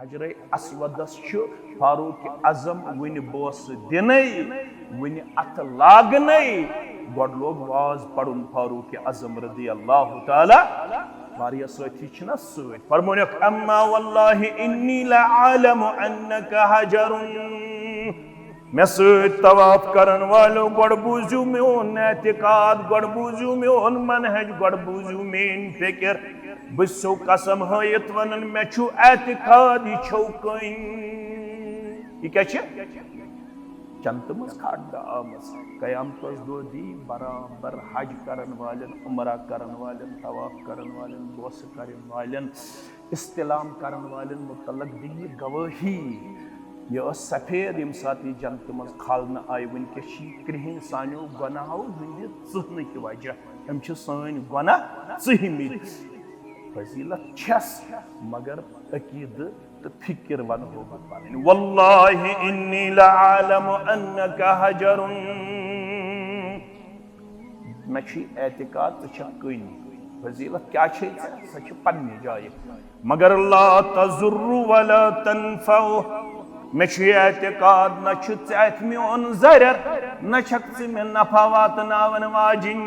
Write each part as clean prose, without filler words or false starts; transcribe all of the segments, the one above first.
हजर असवदस फारूक आजम वन बोस दिन वन अथ लागन गो लोग वाज पढ़ुन फारूक आजम रदी अल्लाह ताला वारिया साथी छना सत फरमोनक अम्मा वल्लाहि इन्नी लअलमु अन्नका हजरुन मे सत तवाफ करन वालो गड बूझू मोन एतिकाद गड बूझू मोन मनहज गड बूझू मेन फिक्र बसो कसम हयत वनन मे छु एतिकाद यह छौ कइन यह क्या छ चंत मज खाट आमस कयामतस दो दी बराबर हज करन वालन उमरा करन वालन तवाफ करन वालन बोस करन वालन इस्तिलाम करन वालन मुतलक दी गवाही यह सफेद यम साथ जन्नत मज खालन आय वनकस कृहन सानो गुनाहों हंद चहन कि वजह हम सान गुनाह चहमित फजीलत छस मगर अकीद तो फिक्र वन होगा पानी वल्लाहि इन्नी लअलमु अन्नका हजरुन मे एतिकाद तो कन फजीलत क्या सच पन्ने जाए मगर ला तजुर्रु वला तनफउ मे एतिकाद न थ मोन जरर न मे नफा वातनावन वाजिन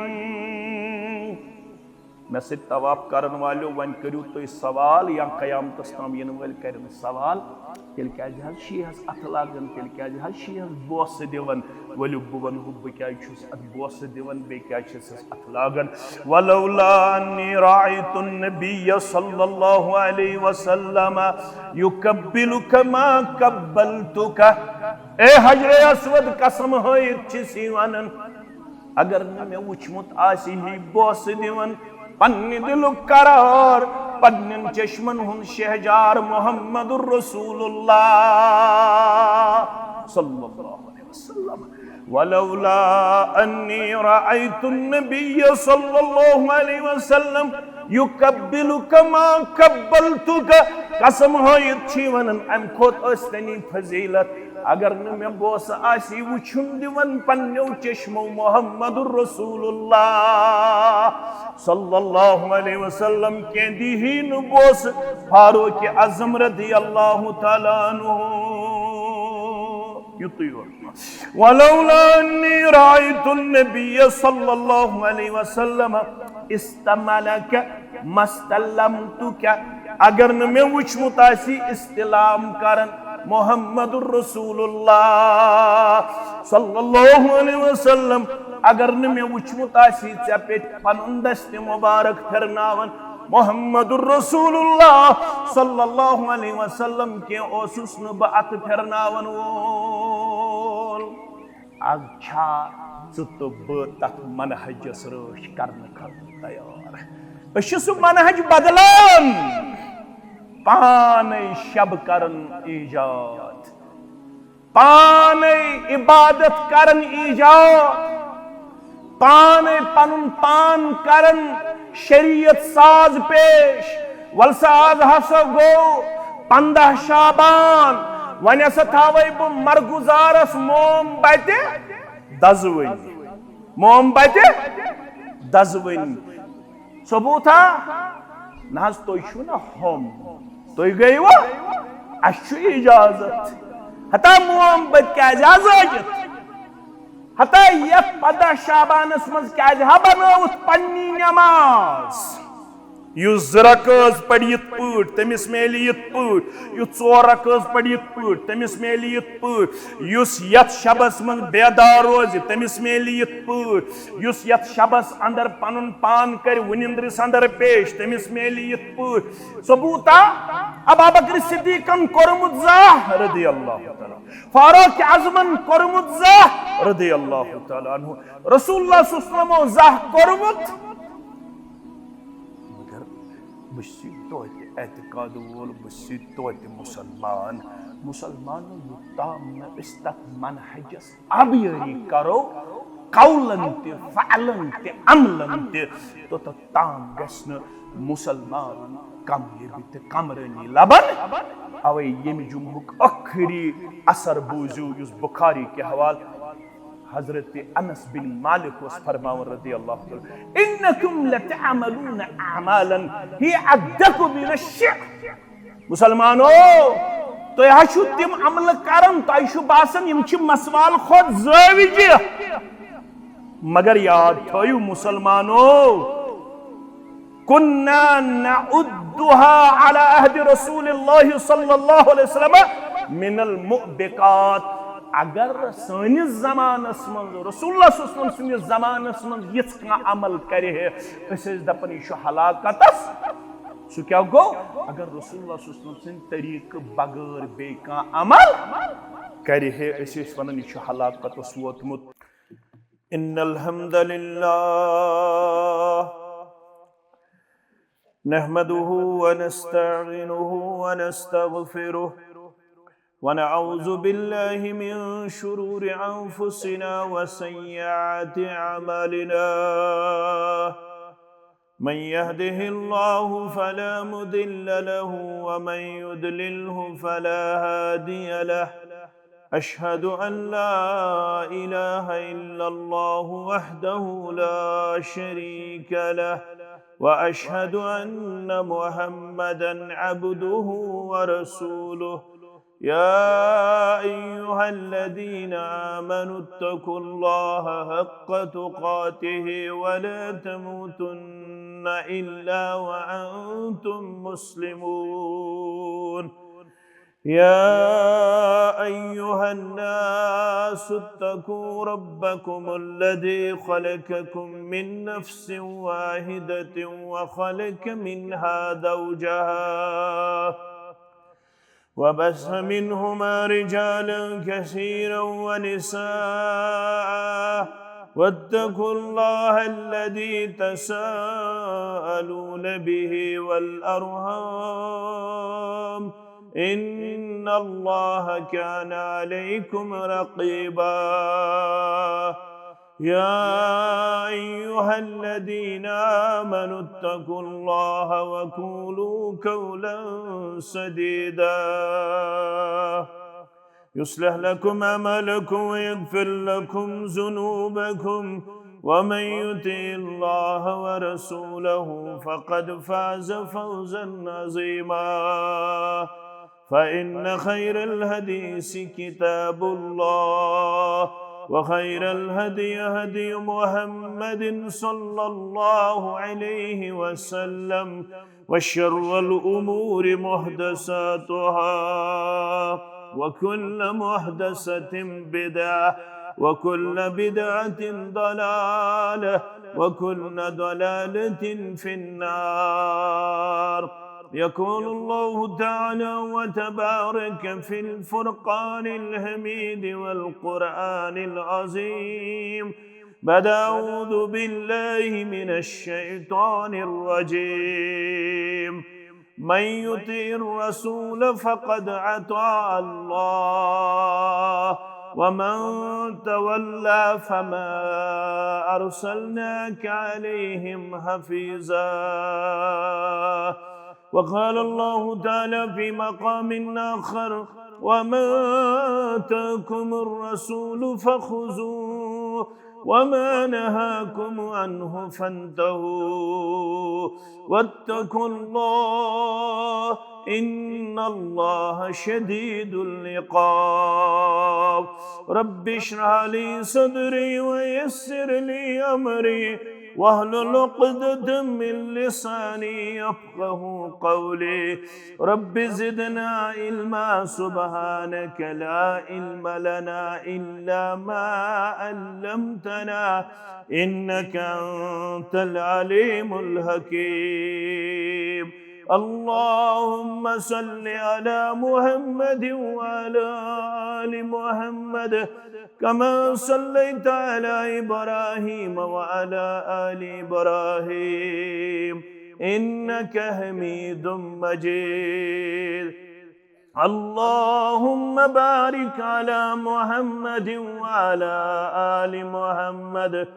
मे सत तवाफ करन वालो वन करू तुम सवाल या कयामतस ताम इन वल कर सवाल तेल क्या शीहस अथ लागन तेल क्या शीहस बोस दिवन वलु बह वन बह क्या अथ बोस दिवन बे क्या अथ लागन वलौला अन्नी राअयतु नबिय सल्लल्लाहु अलैहि वसल्लम युकब्बिलुक मा कब्बलतुका ए हजरे अस्वद कसम हयत वनन अगर न मे वुचमुत आसि ही बोस दिवन पन्ने दिलुक करार पन्नन चश्मन हुन शहजार मुहम्मदुर रसूलुल्लाह सल्लल्लाहु अलैहि वसल्लम वलौला अन्नी राअयतु नबिय सल्लल्लाहु अलैहि वसल्लम युकब्बिलुक मा कब्बलतुक कसम हयत वनन अम खोत अस्तनी फजीलत अगर न मे बोस आसी वुचुन दिवन पन्नो चश्मो मुहम्मदुर रसूलुल्लाह सल्लल्लाहु अलैहि वसल्लम के दीही न बोस फारूक आजम रदी अल्लाह तआला अन्हु वलौला अन्नी राअयतु नबिय सल्लल्लाहु अलैहि वसल्लम इस्तमलक मस्तलमतुक अगर न मे वुचमुत आसी इस्तिलाम करन मुहम्मदुर रसूलुल्लाह सल्लल्लाहु अलैहि वसल्लम अगर न मे वुचमुत आसी चे पे पनुन दस्त मुबारक फिरनावन मुहम्मदुर रसूलुल्लाह सल्लल्लाहु अलैहि वसल्लम के ओसुस न ब अत फिरनावन वोल आज छा तो ब तथ मनहजस रोश करन खत तैयार अशु मनहज बदलान पाने शब करन ईजाद पाने इबादत करन ईजाद पाने पनुन पान करन शरीयत साज पेश वलसा आज हसा गो 15 शाबान वन हसा थावे बह मरगुजारस मोमबत्ती दजवन सबूता ना तुम छो ना हम तुम गई वो अस इजाजत हता मोहम्मद क्या इजाजत हता ये 15 शाबानस मज क्या बनौत पन्नी नमाज युस 2 रकात पढ़ यित पट तमिस मेली यित पट युस 4 रकात पढ़ यित पट तमिस मेली यित पट युस यत शबस मन बेदार रोज तमिस मेली यित पट युस यत शबस अंदर पनुन पान कर वनिंद्रिस अंदर पेश तमिस मेली यित पट सबूता अबू बकर सिद्दीकन कोरमुत ज़ाह रदियल्लाहु तआला फारूक आज़मन कोरमुत ज़ाह रदियल्लाहु तआला अन्हु रसूलुल्लाह सल्लल्लाहु अलैहि वसल्लम ज़ाह कोरमुत बसी तोत एतकाद वोल बसी तोत मुसलमान मुसलमान युताम इस्तक मनहजस अबियरी करो कौलन ते फ़अलन ते अमलन ते तो ताम गस्न मुसलमान कम ये बित कमरनी लबन अवे यम जुमहुक आखिरी असर बूजू युस बुखारी के हवाल हजरत अनस बिन मालिक वस फरमावन रदियल्लाहु तआला इन्नकुम लतअमलून अमालन ही अद्दकु बिन अश्शिअ मुसलमानो तो हशु तिम अमल करन तो बासन यम मसवाल खुद ज़ाविज मगर याद थो मुसलमानो कुन्ना नउद्दुहा अला अहद रसूलिल्लाह सल्लल्लाहु अलैहि वसल्लम मिनल मुबिकात अगर सानिस ज़मानस मं रसूलुल्लाह सल्लल्लाहु अलैहि वसल्लम सुनिस ज़मानस मं यिस का अमल करे अस दपन यह हलाकतस सु क्या गो अगर रसूलुल्लाह सल्लल्लाहु अलैहि वसल्लम तरीक बगैर बे का अमल करे अस वन यह हलाकतस वोतमुत इन्नल हम्दुलिल्लाह नहमदुहु व नस्तईनुहु व नस्तगफिरुह व नऊज़ु बिल्लाहि मिन शुरूरि अंफुसिना व सय्यिआति अमालिना मन यहदिहिल्लाहु फला मुदिल्ल लहु व मन युद्लिल्हु फला हादिय लहु अशहदु अन ला इलाहा इल्लल्लाहु वहदहु ला शरीक लहु व अशहदु अन्न मुहम्मदन अब्दुहु व रसूलुहु या अय्युहल्लज़ीना आमनुत्तकुल्लाहा हक्क तुकातिहि व ला तमूतुन्न इल्ला व अंतुम मुस्लिमून या अय्युहन्नासु रब्बकुमुल्लज़ी खलक़कुम मिन नफ्सिन वाहिदतिन व खलक़ मिन्हा ज़ौजहा व बस्स मिन्हुमा रिजालन कसीरन व निसाअ वत्तकुल्लाहल्लज़ी तसाअलून बिही वल अर्हाम इन्नल्लाह कान अलैकुम रक़ीबा या अय्युहल्लज़ीना आमनुत्तकुल्लाह व क़ूलू क़ौलन सदीदा युस्लिह लकुम अमलकुम व यग़फिर लकुम ज़ुनूबकुम व मन युतिइल्लाह व रसूलहु फ़क़द फ़ाज़ फ़ौज़न अज़ीमा फ़इन्न खैरल हदीस किताबुल्लाह व खैरल हदी हदी मुहम्मदिन सल्लल्लाहु अलैहि वसल्लम व शर्रल उमूरि मुहदसातुहा व कुल्ल मुहदसतिन बिदअह व कुल्ल बिदअतिन दलालह व कुल्ल दलालतिन फिन्नार يقول الله تعالى وتبارك في الفرقان الحميد والقرآن العظيم بعد أعوذ بالله من الشيطان الرجيم من يطع الرسول فقد أطاع الله ومن تولى فما أرسلناك عليهم حفيظا وقال الله تعالى في مقام آخر وما آتاكم الرسول فخذوه وما نهاكم عنه فانتهوا واتقوا الله إن الله شديد العقاب رب اشرح لي صدري ويسر لي أمري واحلل عقدة من لساني يفقه قولي رب زدنا علما سبحانك لا علم لنا إلا ما علمتنا إنك أنت العليم الحكيم اللهم صل على محمد وعلى آل محمد كما صليت على إبراهيم وعلى آل إبراهيم إنك حميد مجيد اللهم بارك على محمد وعلى آل محمد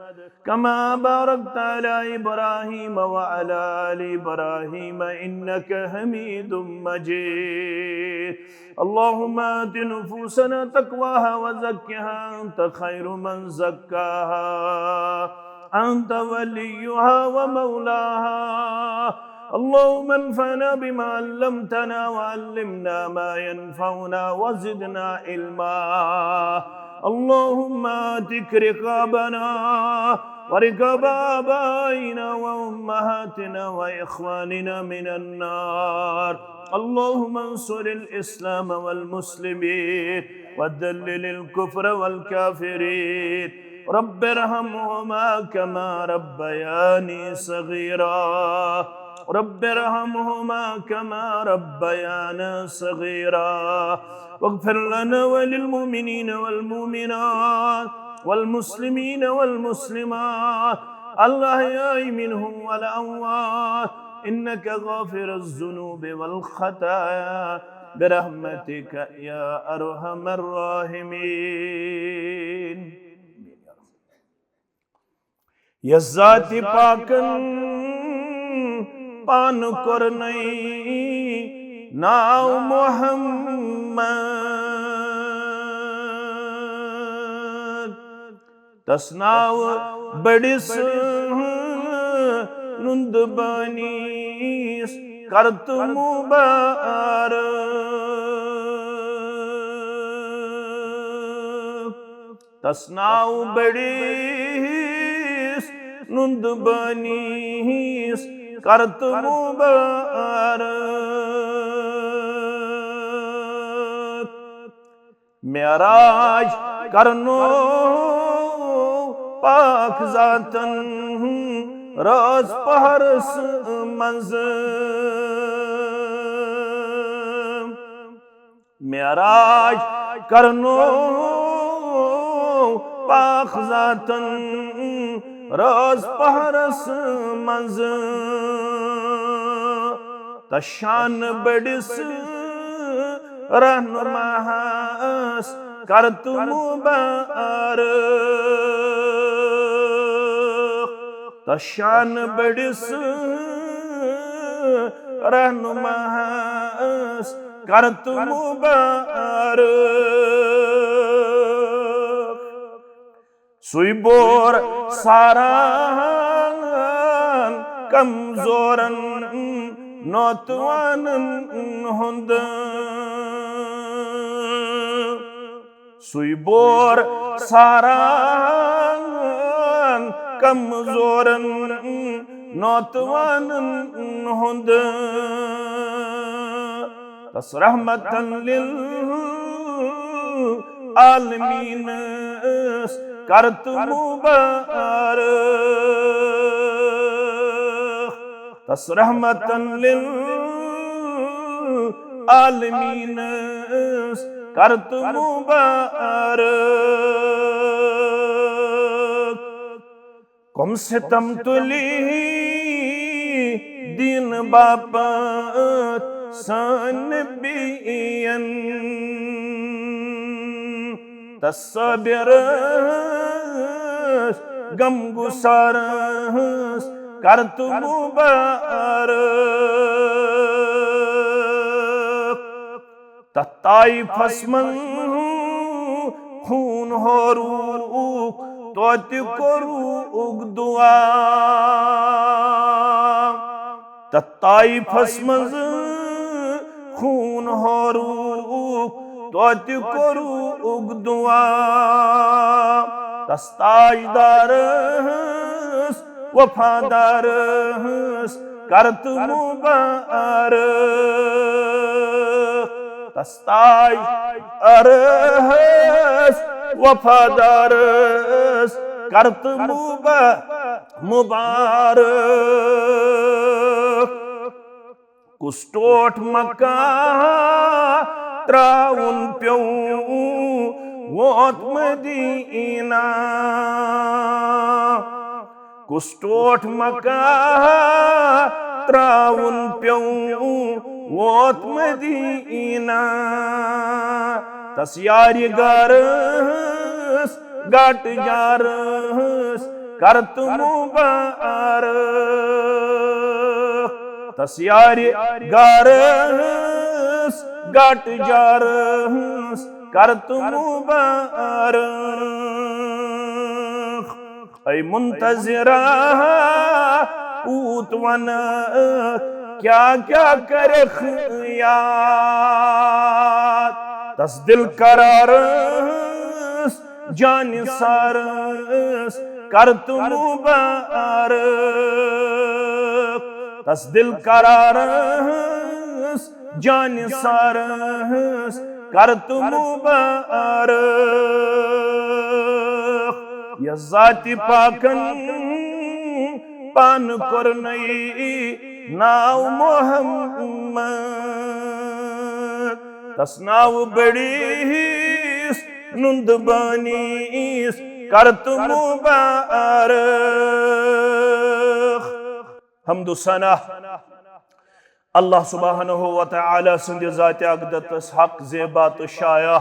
كما باركت على إبراهيم وعلى آل إبراهيم إنك حميد مجيد اللهم آت نفوسنا تقواها وزكها أنت خير من زكاها أنت وليها ومولاها اللهم انفعنا بما علمتنا وعلمنا ما ينفعنا وزدنا علما. اللهم اعتق رقابنا ورقاب آبائنا وأمهاتنا وإخواننا من النار. اللهم انصر الإسلام والمسلمين وذلل الكفر والكافرين. رب ارحمهما كما ربياني صغيرا. رب ارحمهما كما ربيانا صغيرا. واغفر لنا وللمؤمنين والمؤمنات والمسلمين والمسلمات الأحياء منهم والأموات إنك غافر الذنوب والخطايا برحمتك يا أرحم الراحمين. يا ذاتي پاکن پان کرنئی ناو محمد تسناو بڑس نند بانیس کرت مبارک. تسناو بڑس نند بانیس کرت مبارک. معراج کرنو پاک ذاتن راز پہرس منز. معراج کرنو پاک ذاتن راز پہرس منز. تشان بڑس رہنماس کرت مبارک. تشان بڑس رہنماس کرت مبارک. سوی بور ساران کمزورن نوتوانن ہند. سوی بور ساران کمزورن نوتوانن ہند. تس رحمتن للعالمین کرت مبارک. تس رحمتن للعالمین کرت مبارک. کم ستم تلی دین باپت سان بین. تصبرس غم گسارس کرت مبارک. تطائفس من خون ہوروک توت کوروک دعا. تطائفس من خون ہوروک توت کوروک دعا. تستاجدارس وفادارس کرت مبارک. تستاجدارس وفادارس کرت مبارک. کس ٹوٹ مکان تراؤن پیو ووت مدینہ. کس ٹوٹ مکان تراؤن پیو ووت مدینہ. تس یاری گارس گٹ جارس کرت مبارک. تس یاری گارس گٹ جارس کرت مبارک. ای منتظرہ پوت ونک क्या क्या करे खियात तस दिल करारस जान सारस कर तुम मुबारक तस दिल करारस जान सारस कर तुम मुबारक या जाति पाकन पान करनई नाव मोहम्मद तस नाव बड़ीस नुंद बानीस कर तुम मुबारक हम्दु सना अल्लाह सुब्हानहु व तआला सिंध ज़ात अक़दस हक ज़ेबा तो शाया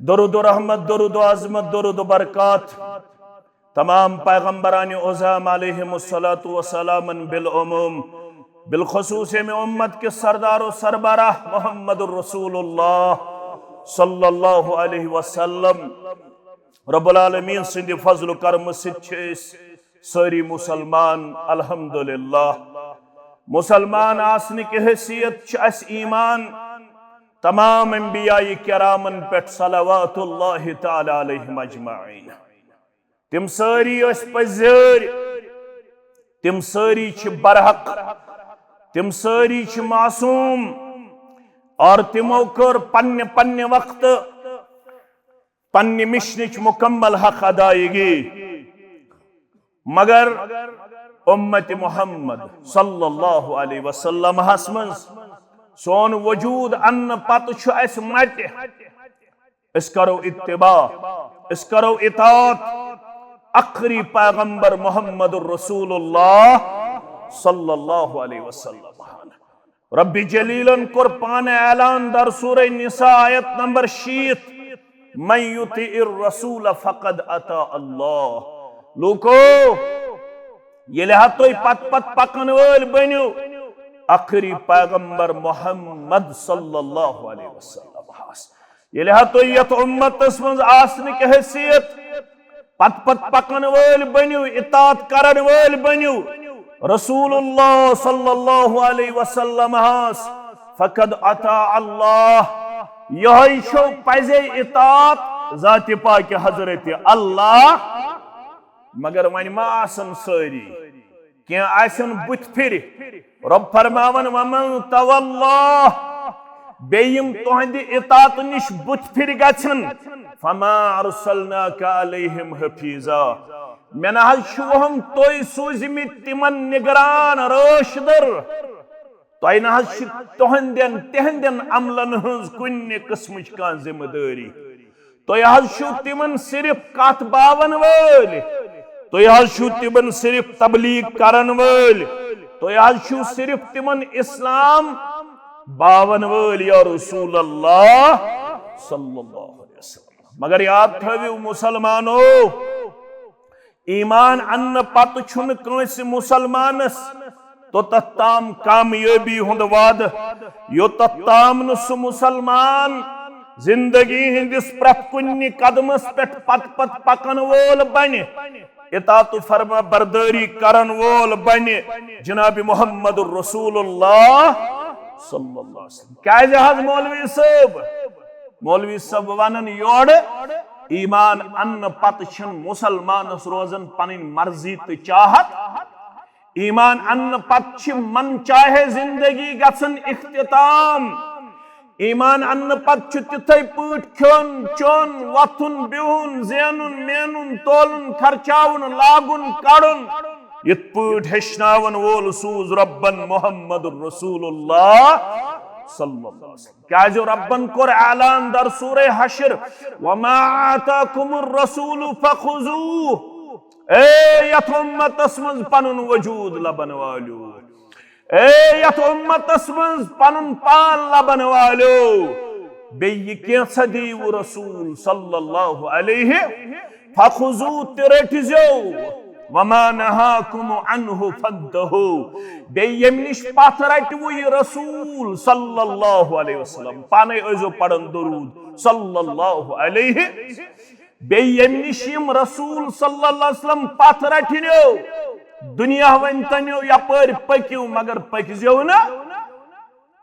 दरूद व रहमत दरूद व अज़मत दरूद व बरकत तमाम पैगम्बरान उज़्ज़ाम अलैहिमुस्सलातु वस्सलाम बिल उमूम बिलखुसूस में उम्मत के सरदार व सरबराह मुहम्मदुर रसूलुल्लाह सल्लल्लाहु अलैहि वसल्लम रब्बुल आलमीन सिंध फज़ल करम सिच सारी मुसलमान अल्हम्दुलिल्लाह मुसलमान आसने की हैसियत अस ईमान तमाम अंबियाए किरामन पे सलवातुल्लाहि तआला अलैहिम अजमाइन तिम सारी पजर तिम सारी बरहक तिम सारी मासूम और तिमो कर पन्ने पन्ने वक्त पन्ने मिशन मुकम्मल हक अदायगी मगर उम्मत मोहम्मद सल्लल्लाहु अलैहि वसल्लम हसमन सोन वजूद अन्न पत मट इस करो इत्तिबा इस करो इताअत आखिरी पैगंबर मुहम्मदुर रसूलुल्लाह सल्लल्लाहु अलैहि वसल्लम रब्बी जलीलन कुर पाने ऐलान दर सूरह निसा आयत नंबर 60 मन युतिइर रसूल फक़द अता अल्लाह लोको ये तो पत पत पकन वल बनो आखिरी पैगंबर मोहम्मद सल्लल्लाहु अलैहि वसल्लम ये तो यत उम्मतस मज आसने की हैसियत पत पत पकन वल बनो इताअत करन वल बनो रसूलुल्लाह सल्लल्लाहु अलैहि वसल्लम फक़द अता अल्लाह यही शो पजे इताअत ज़ात पाक हजरत अल्लाह मगर वन मा आसन सारी क्या आसन बुथ फिर रब फरमावन वमन तवल्लाह बेयम तोहद इताअत निश बुथ फिर गछन फमा अरसलनाका अलैहिम हफीजा मैं हम तोय सूजमित तिमन निगरान रोशदर तोय तोहंदन तेहंदन अमलन हज कुन्ने किस्मच का जिम्मेदारी तोय तिमन सिर्फ कत बावन वल तोय तिमन सिर्फ तबलीग करन वल तोय सिर्फ तिमन इस्लाम बावन वल या रसूल अल्लाह सल्लल्लाहु अलैहि वसल्लम मगर याद थविव मुसलमानो ईमान अन्न पत छुन कंस मुसलमानस तो तत्ताम कामयाबी हुंद वाद यो तत्ताम न सु मुसलमान जिंदगी हिंदिस प्रत कुन्नि कदमस पेट पत पत पकन वोल बने इताअत फरमा बरदारी करन वोल बने जनाब मुहम्मदुर रसूलुल्लाह सल्लल्लाहु अलैहि वसल्लम क्या जहाज मौलवी सब वनन योड़ ईमान अन्न पत छन मुसलमानस रोजन पन मर्जी तो चाहत ईमान अन्न पत मन चाहे जिंदगी गसन इख्तिताम ईमान अन्न पत तिथे पट खोन चोन वथुन बिहुन जेनुन मेनुन तोलुन खर्चाउन लागुन कड़ुन इत पट हेचनावन वोल सूज रब्बन मुहम्मदुर रसूलुल्लाह सल्लल्लाहु अलैहि वसल्लम क्या जो रब्बन कोर ऐलान दर सूरह हश्र वमा आताकुमुर रसूल फखुजूह ए यत उम्मतस मज पनुन वजूद लबन वालो ए यत उम्मतस मज पनुन पान लबन वालो बेय कैसा दीव रसूल सल्लल्लाहु अलैहि फखुजू तिरटिजो वमा नहाकुम अन्हु फद्दहु बेयम निश पाथरटवु रसूल सल्लल्लाहु अलैहि वसल्लम पाने अजो पढ़न दरूद सल्लल्लाहु अलैहि बेयम निश रसूल सल्लल्लाहु अलैहि वसल्लम पाथरटिनो दुनिया वन तन्यो यपर पकियो मगर पकजो ना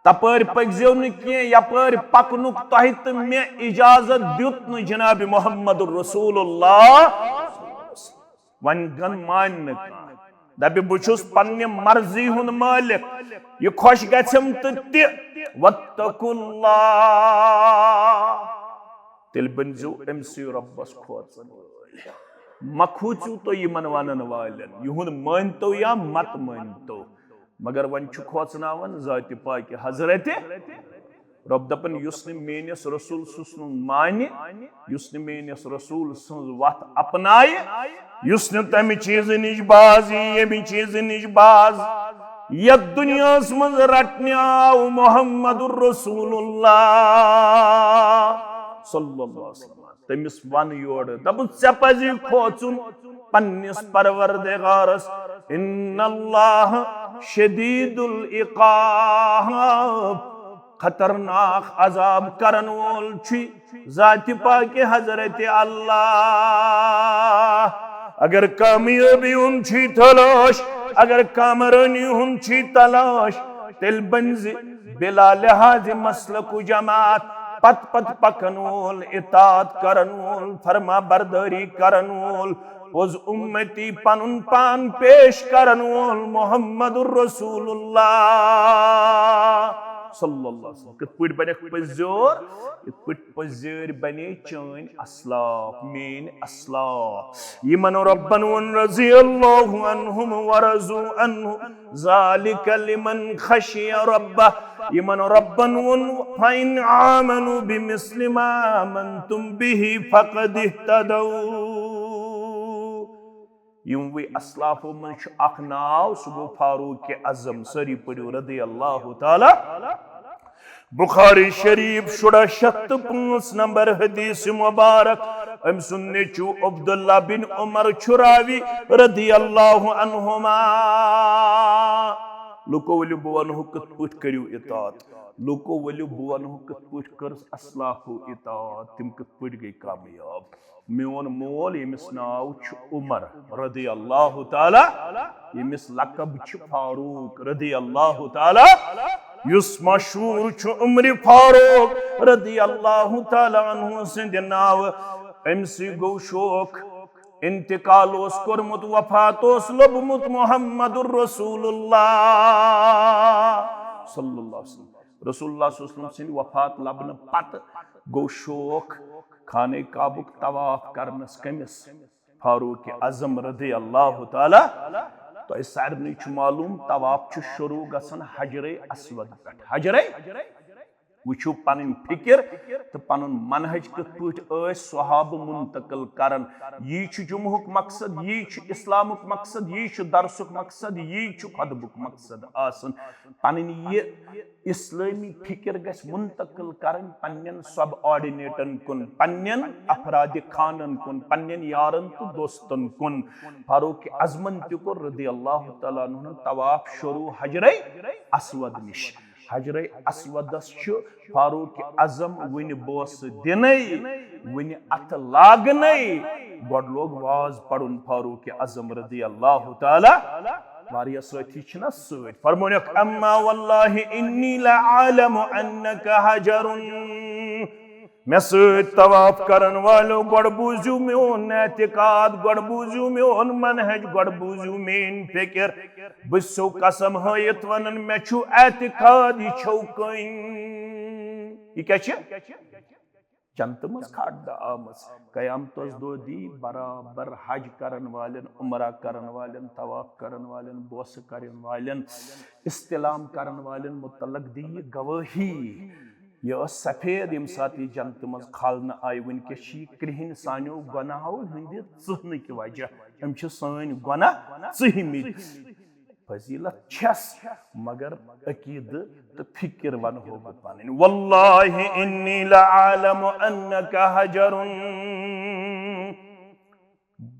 तपर पकजो न यपर पकनुक तह तो मे इजाजत दुत न जनाब मोहम्मद रसूलुल्लाह वन गन मान दबि बुछुस पन्ने मर्जी हुन मालिक ये खुश गछम तो वत्तकुल्लाह तिल बनजो एमसी रब्बस खोचन मखूचू तो यमन वनन वालन युहुन मानतो या मत मानतो मगर वन खोचनावन जाति पाक हजरत रब दपन युसने मेनिस रसूल सुस्नु माने युसने मेनिस रसूल सज वत अपनाए युसने तमि चीज निज बाज ये चीज निज बाज यत दुनिया मज रटने आव मोहम्मदुर रसूलुल्लाह सल्लल्लाहु अलैहि वसल्लम तमिस वन योर दब से पजी खोचुन पन्निस परवरदिगारस इन्नल्लाह शदीदुल इकाब खतरनाक अजाब करन वोल छी जाति पाक हजरत अल्लाह अगर कामयाबी उन छी तलाश अगर कामरानी उन छी तलाश तिल बंज बिला लिहाज मसलकु जमात पत पत पकन वोल इतात करन वोल फरमा बरदारी करन वोल उस उम्मती पनुन पान पेश करन वोल मोहम्मदुर रसूलुल्लाह सल्लल्लाहु अलैहि वसल्लम कित बने पजोर इत पजोर बने चन अस्लाफ मेन अस्लाफ यमन रब्बन वन रज़ियल्लाहु अन्हुम व रज़ू अन्हु ज़ालिका लिमन खशिया रब्बह यमन रब्बन वन फइन आमनु बिमिस्लि मा आमनतुम बिहि फक़द इह्तदौ यूं वे अस्लाफो मन अख नाव सुगो फारूक आजम सरी पड़ो रज़ियल्लाहु ताला बुखारी शरीफ 1605 नंबर हदीस मुबारक अम सुन्ने चू अब्दुल्लाह बिन उमर छुरावी रज़ियल्लाहु अन्हुमा लुको वलु बवनहु कत पठ करियो इतात लुको वलु बवनहु कत पठ कर अस्लाफो इतात तिम कत पठ गई कामयाब मेन मोल यमिस नाव उमर रज़ियल्लाहु ताला यमिस लकब फारूक रज़ियल्लाहु ताला युस मशहूर छु उमर फारूक रज़ियल्लाहु ताला अन्हु सिंद नाव एमसी गो शोक इंतकाल ओस कोरमुत वफात ओस लबमुत मोहम्मदुर रसूलुल्लाह सल्लल्लाहु अलैहि वसल्लम रसूलुल्लाह सल्लल्लाहु अलैहि वसल्लम सिंद वफात लबन पत गो शोक खाने काबुक तवाफ करनस कमिस फारूक आजम रज़ियल्लाहु ताला तो सारनी मालूम तवाफ छु शुरू गसन हजरे अस्वद पे हजरे वुचु पन फिक्र तो पन मनहज कत पे सहाब मुंतकल करन यह जुमहुक मकसद यह इस्लामुक मकसद यह दरसुक मकसद यह खतबुक मकसद आसन पन यह इस्लामी फिक्र गस मुंतकल करन पन्नन सब ऑर्डिनेटन कुन पन्नन अफराद खानन कुन पन्नन यारन तो दोस्तन कुन फारूक आजमन तुकुर रज़ियल्लाहु ताला अन्हु तवाफ शुरू हजरे अस्वद निश हजरे अस्वदस फारूक आजम वन बोस दिन वन अत लागन गोड लोग वाज पढ़ुन फारूक आजम रज़ियल्लाहु ताला वारिया साथी छना सत फरमोनक अम्मा वल्लाहि इन्नी लअलमु अन्नका हजरुन मे सत तवाफ करन वालो गोड बूझू मोन एतिकाद गोड बूझू मोन मनहज गोड बूझू मेन फिक्र बसो कसम हयत वनन मे छु एतिकाद यह छौ कइन यह क्या छ जन्नत मज खड़ आमस कयामतस दो दी बराबर हज करन वालन उमरा करन वालन तवाफ करन वालन बोस करन वालन इस्तिलाम करन वालन मुतलक दी गवाही यह सफेद यम साथ जन्नत मज खालन आय वनकस कृहन सानो गुनाहों हंद चहन कि वजह अम सान गुनाह चहमित फजीलत छस मगर अकीद तो फिक्र वन हो पानी वल्लाहि इन्नी लअलमु अन्नका हजरुन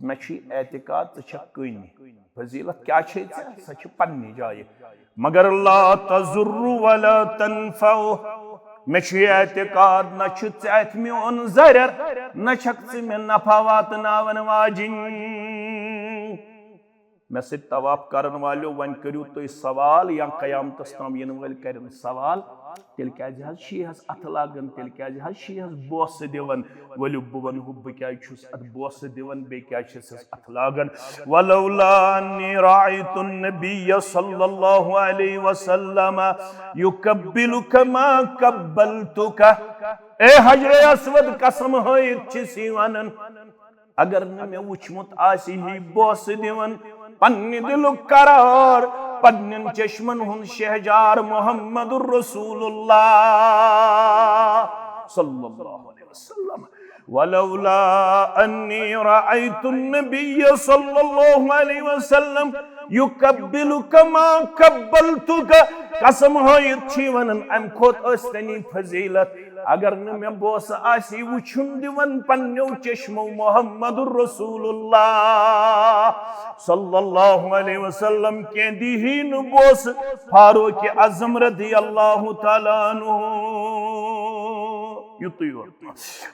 मे एतिकाद तो कनी फजीलत क्या सह पन्नी जाय मगर ला तजुर्रु वला तनफउ मे एतिकाद न थ मोन जरर न मे नफा वातनावन वाजिन मे से तवाफ करन वालो वन करू तुम सवाल या कयामतस ताम इन वल करन सवाल तेल क्या अथ लागन तेल क्या बोस दिवन वलु बह वन बह क्या अथ बोस दिवन बे क्या अथ लागन वलौला अन्नी राअयतु नबिय सल्लल्लाहु अलैहि वसल्लम युकब्बिलुक मा कब्बलतुक ए हजरे अस्वद कसम हयत वनन अगर न मे वुचमुत आसि ही बोस दिवन पन्नि दिलुक करार पन्निन चश्मन हुन शहजार मुहम्मदुर रसूलुल्लाह सल्लल्लाहु अलैहि वसल्लम वलौला अन्नी राअयतु नबिय सल्लल्लाहु अलैहि वसल्लम युकब्बिलुक मा कब्बलतुक कसम हयत वनन अम खोत अस्तनी फजीलत अगर न मे बोस आसी वुचुन दिवन पन्नो चश्मो मुहम्मदुर रसूलुल्लाह सल्लल्लाहु अलैहि वसल्लम के दीही न बोस फारूक आज़म रज़ियल्लाहु तआला अन्हु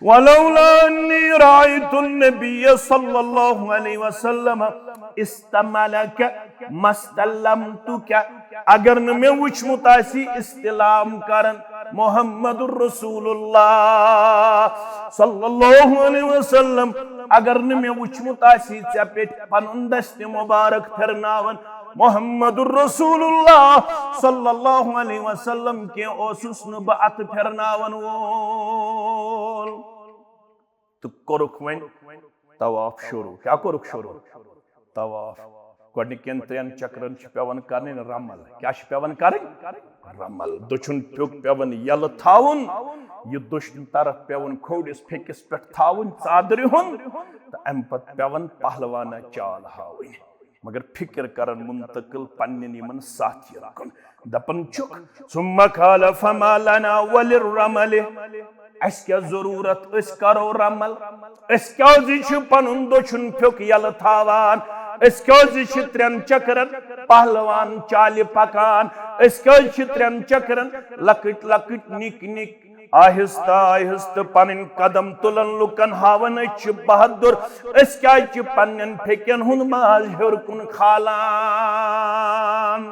वलौला अन्नी राअयतु नबिय सल्लल्लाहु अलैहि वसल्लम इस्तमलक मस्तलमतुक अगर न मे वुचमुत आसी इस्तिलाम करन मुहम्मदुर रसूलुल्लाह सल्लल्लाहु अलैहि वसल्लम अगर न मे वुचमुत आसी चे पे पनुन दस्त मुबारक फिरनावन मुहम्मदुर रसूलुल्लाह सल्लल्लाहु अलैहि वसल्लम के ओसुस न ब अत फिरनावन वोल तो कोरुक वन तवाफ शुरू क्या कोरुक शुरू तवाफ गोडनिकन 3 चक्रन पेवन करन रमल क्या पेवन करन रमल दुचुन प्युक पेवन यल थाउन ये दुश्मन तरफ पेवन खोडिस फेकिस पे थाउन चादर हुन तो अम पत पेवन पहलवाना चाल हावन मगर फिक्र करन मुंतकिल पन्नन यमन साथियन कुन दपन चुक सुम्मा काल फमा लना वलिररमल अस क्या जरूरत अस करो रमल अस क्या जी पनुन दुचुन प्युक यल थावान अस क्या जी 3 चक्रन पहलवान चाल पकान अस क्या 3 चक्रन लकट लकट निक निक आहिस्ता आहिस्ता पन कदम तुलन लुकन हावन बहादुर अस क्या पन्न फेकन हुन माज हेर कुन खालान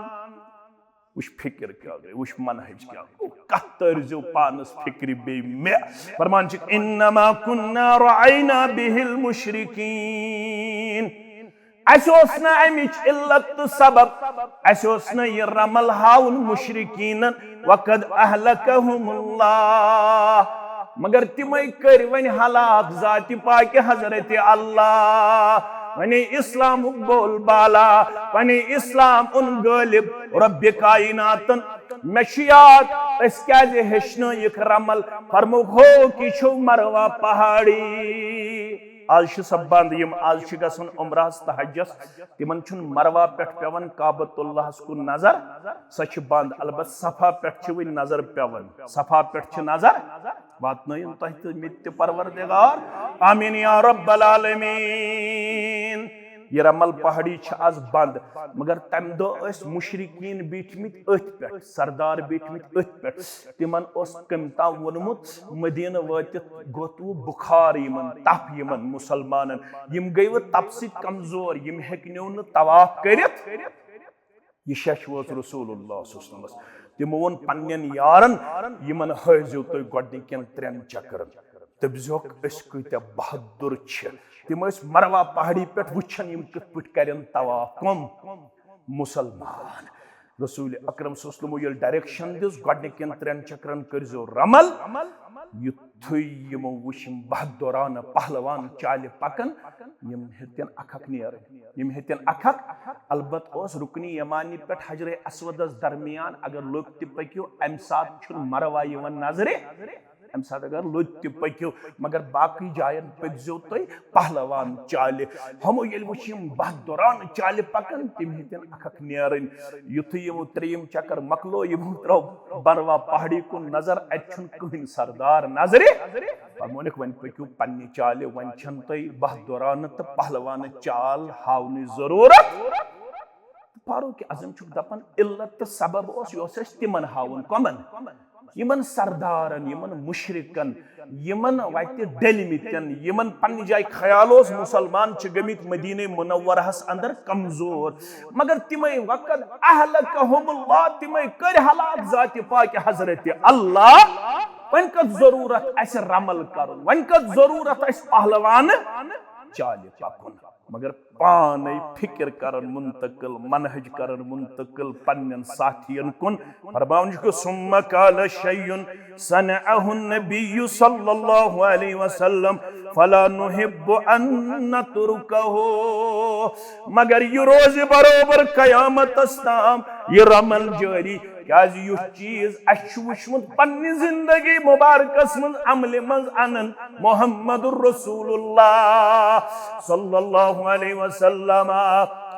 वुश फिक्र क्या गई वुश मनहज क्या कत तरजो पानस फिक्र बे मे फरमान इन्नमा कुन्ना रअयना बिहिल मुशरिकीन अमिच इल्लत तो सबब यह रमल हाउन मुशरिकीन वक़द अहलकहुमुल्लाह मगर तिमै कर वन हलाक जाति पाक हजरत अल्लाह वने इस्लाम बोल बाला वने इस्लाम उन गालिब रब कायनातन मशियात अस क्या हेचन यह रमल फरमो हो कि छो मरवा पहाड़ी आज सब बंद यम आज गसन उमरास तहज्जस तिमन छुन मरवा पे पेवन काबतुल्लाह कुन नजर सच बंद अलबत सफा पे वन नजर पेवन सफा पे नजर वातन तह मित परवरदिगार आमीन या रब्बल आलमीन यह रमल पहाड़ी आज बंद मगर तम दो मुशरिकीन बीठमित अथ पे सरदार बीठमित अथ पे तिमन कमता वोनमुत मदीन वातित गोत बुखार यमन तप यमन मुसलमानन यम गई तप सत कमजोर यम हेकनो न तवाफ करित यह शश वोत रसूलुल्लाह सल्लल्लाहु अलैहि वसल्लम तिमो वोन पन्नन यारन यमन हजो तुम गोडनिकन 3 चक्रन दपजोक अस कत्या बहादुर तिम मरवा पहाड़ी पे वुचन यम कत पट करन तवाफ कम मुसलमान रसूल अकरम सल्लल्लाहु अलैहि वसल्लम डायरेक्शन दिस गोडनिकन 3 चक्रन करजो रमल युथु यमो वुचम बहादुराना पहलवान चाल पकन यम हेतन अखक नेर यम हेतन अखक अलबत ओस रुकनी यमानी पे हजर अस्वदस दरमियान अगर लोग ति पक्यो अम सात छुन मरवा यवन नजरे अम सात अगर लोग पक्यो मगर बाकी जायन पकजो तुम पहलवान चाल हमो ये वुचम बहादुरान चाल पकन तिम हेतन अखक नेरन युथ यमो 3 चक्कर मकलो यमो त्रो बरवा पहाड़ी को नजर अछुन कहीं सरदार नजरे फरमोनिक वन पक्यो पन्नी चाल वन छन तुम बहादुरान तो पहलवान चाल हावनी जरूरत फारूक आज़म दपन इल्लत तो सबब तिमन हावन कमन यमन सरदारन यमन मुशरिकन यमन वत डलमितन यमन पन्नी जाय ख्याल मुसलमान गमित मदीने मुनव्वरहस अंदर कमजोर मगर तिमै वक़्त अहलकहुमुल्लाह तिमै कर हलाक जात पाक हजरत अल्लाह वन कत जरूरत अस रमल कर वन कत जरूरत अस पहलवान चाल पकुन मगर पाने फिक्र करन मुंतकिल मनहज करन मुंतकिल पन्नन साथियन कुन फरमावन को सुम्मा काल शय्युन सनअहु नबी सल्लल्लाहु अलैहि वसल्लम फला नुहिब्बु अन नतरुकहु मगर ये रोज बरोबर कयामत अस्ताम ये रमल जारी क्या युह चीज अशुमुत पन्नी जिंदगी मुबारकस मज अमल मज अनन मोहम्मदुर रसूलुल्लाह सल्लल्लाहु अलैहि वसल्लम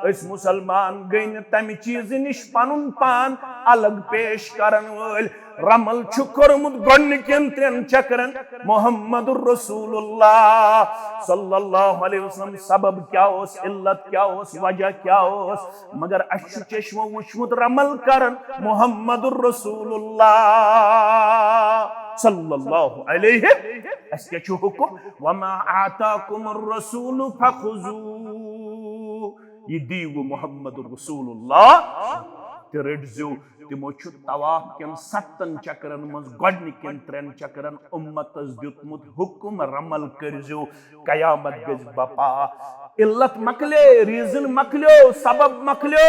इस मुसलमान गई तम चीज निश पनुन पान अलग पेश करन वल रमल कोरमुत गोडनिकन 3 चक्रन मोहम्मदुर रसूलुल्लाह सल्लल्लाहु अलैहि वसल्लम सबब क्या ओस इल्लत क्या ओस वजह क्या ओस मगर अशु चश्मो वुशमुत रमल करन मोहम्मदुर रसूलुल्लाह सल्लल्लाहु अलैहि अस्के छु हुकुम वमा आताकुमुर रसूल फखुजू ये दीव मोहम्मदुर रसूलुल्लाह रटजो तिमो तवाफ कन 7 चक्रन मज गोडनिकन 3 चक्रन उम्मतस दितमुत हुकुम रमल करजो कयामत गज बपा इल्लत मकले रीजन मकलो सबब मकलो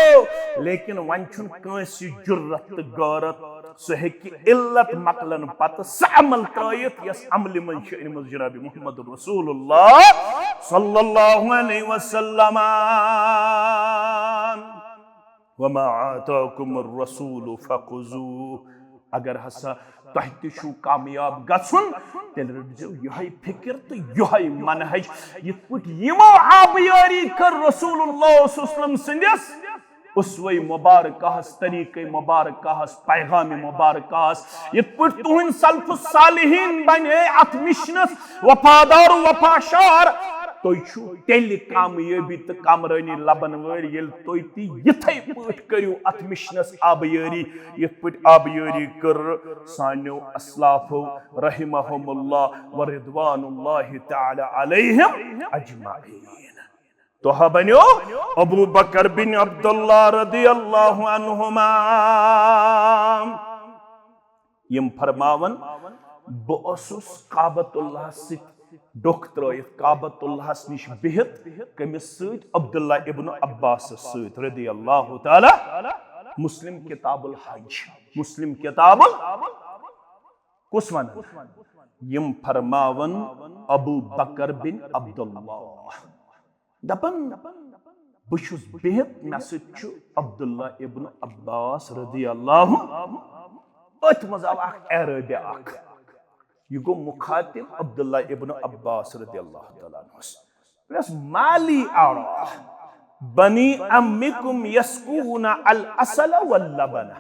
लेकिन वन छुन कंसी जुर्रत गौरत सो हेकि इल्लत मकलन पत अमल त्रयत यस अमल मन शअन जनाब मुहम्मद रसूलुल्लाह सल्लल्लाहु अलैहि वसल्लम वमा आताकुमुर रसूल फखुजू अगर हसा तहतिशु कामयाब गछुन तेल रटजो यही फिक्र तो यही मनहज यत यमो आबयारी कर रसूलुल्लाह सल्लल्लाहु अलैहि वसल्लम सिंदस उसवे मुबारकहस तरीक़े मुबारकहस पैगाम मुबारकहस यत तुहन सल्फुस सालिहीन बने अत मिशनस वफादार वफाशार तुई छु तेल कामयाबी तो कामरानी लबन वर येल तुई ती यथै पट करियो अत मिशनस आबयारी यत पट आबयारी कर सान्यो अस्लाफो रहिमहुमुल्लाह व रिदवानुल्लाहि तआला अलैहिम अजमाइन तो बनो अबू बकर बिन अब्दुल्लाह रदियल्लाहु अन्हुमा यम फरमावन बअसुस काबतुल्लाह सित डोख त्रयित काबतुल्लाह निश बिहित कमिस सत अब्दुल्ला इब्न अब्बास सत रदियल्लाहु ताला मुस्लिम किताबुल किताबुल कुस वन यम फरमावन अबू बकर बिन अब्दुल्लाह दपन बुशुस बिहित मे सत अब्दुल्ला इब्न अब्बास रदियल्लाहु अत मज आव एरबिया यह गो मुखातिब अब्दुल्ला इब्न अब्बास रदियल्लाहु तआला प्लस माली आरा बनी अम्मिकुम यस्कूना अल असल वल लबन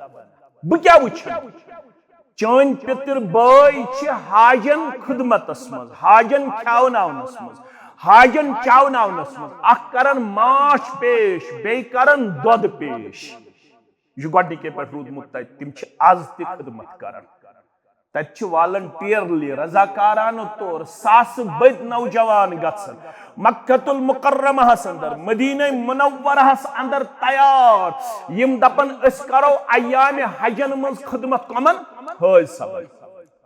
ब क्या वुछ चन पितर बाय छ हाजन खिदमतस मज हाजन खावनावनस मज हाजन चावनावनस मज अख करन माश पेश बे करन दूध पेश यह गोडनी के पर रूदमुत तिम छ आज ते खिदमत करन तच वॉलंटियरली रजाकारान तौर सास बद नौजवान गसन मक्कतुल मुकर्रमहस अंदर मदीना मुनव्वरहस अंदर तैयार यम दपन अस करो अयाम हजन मज खिदमत कमन हज सब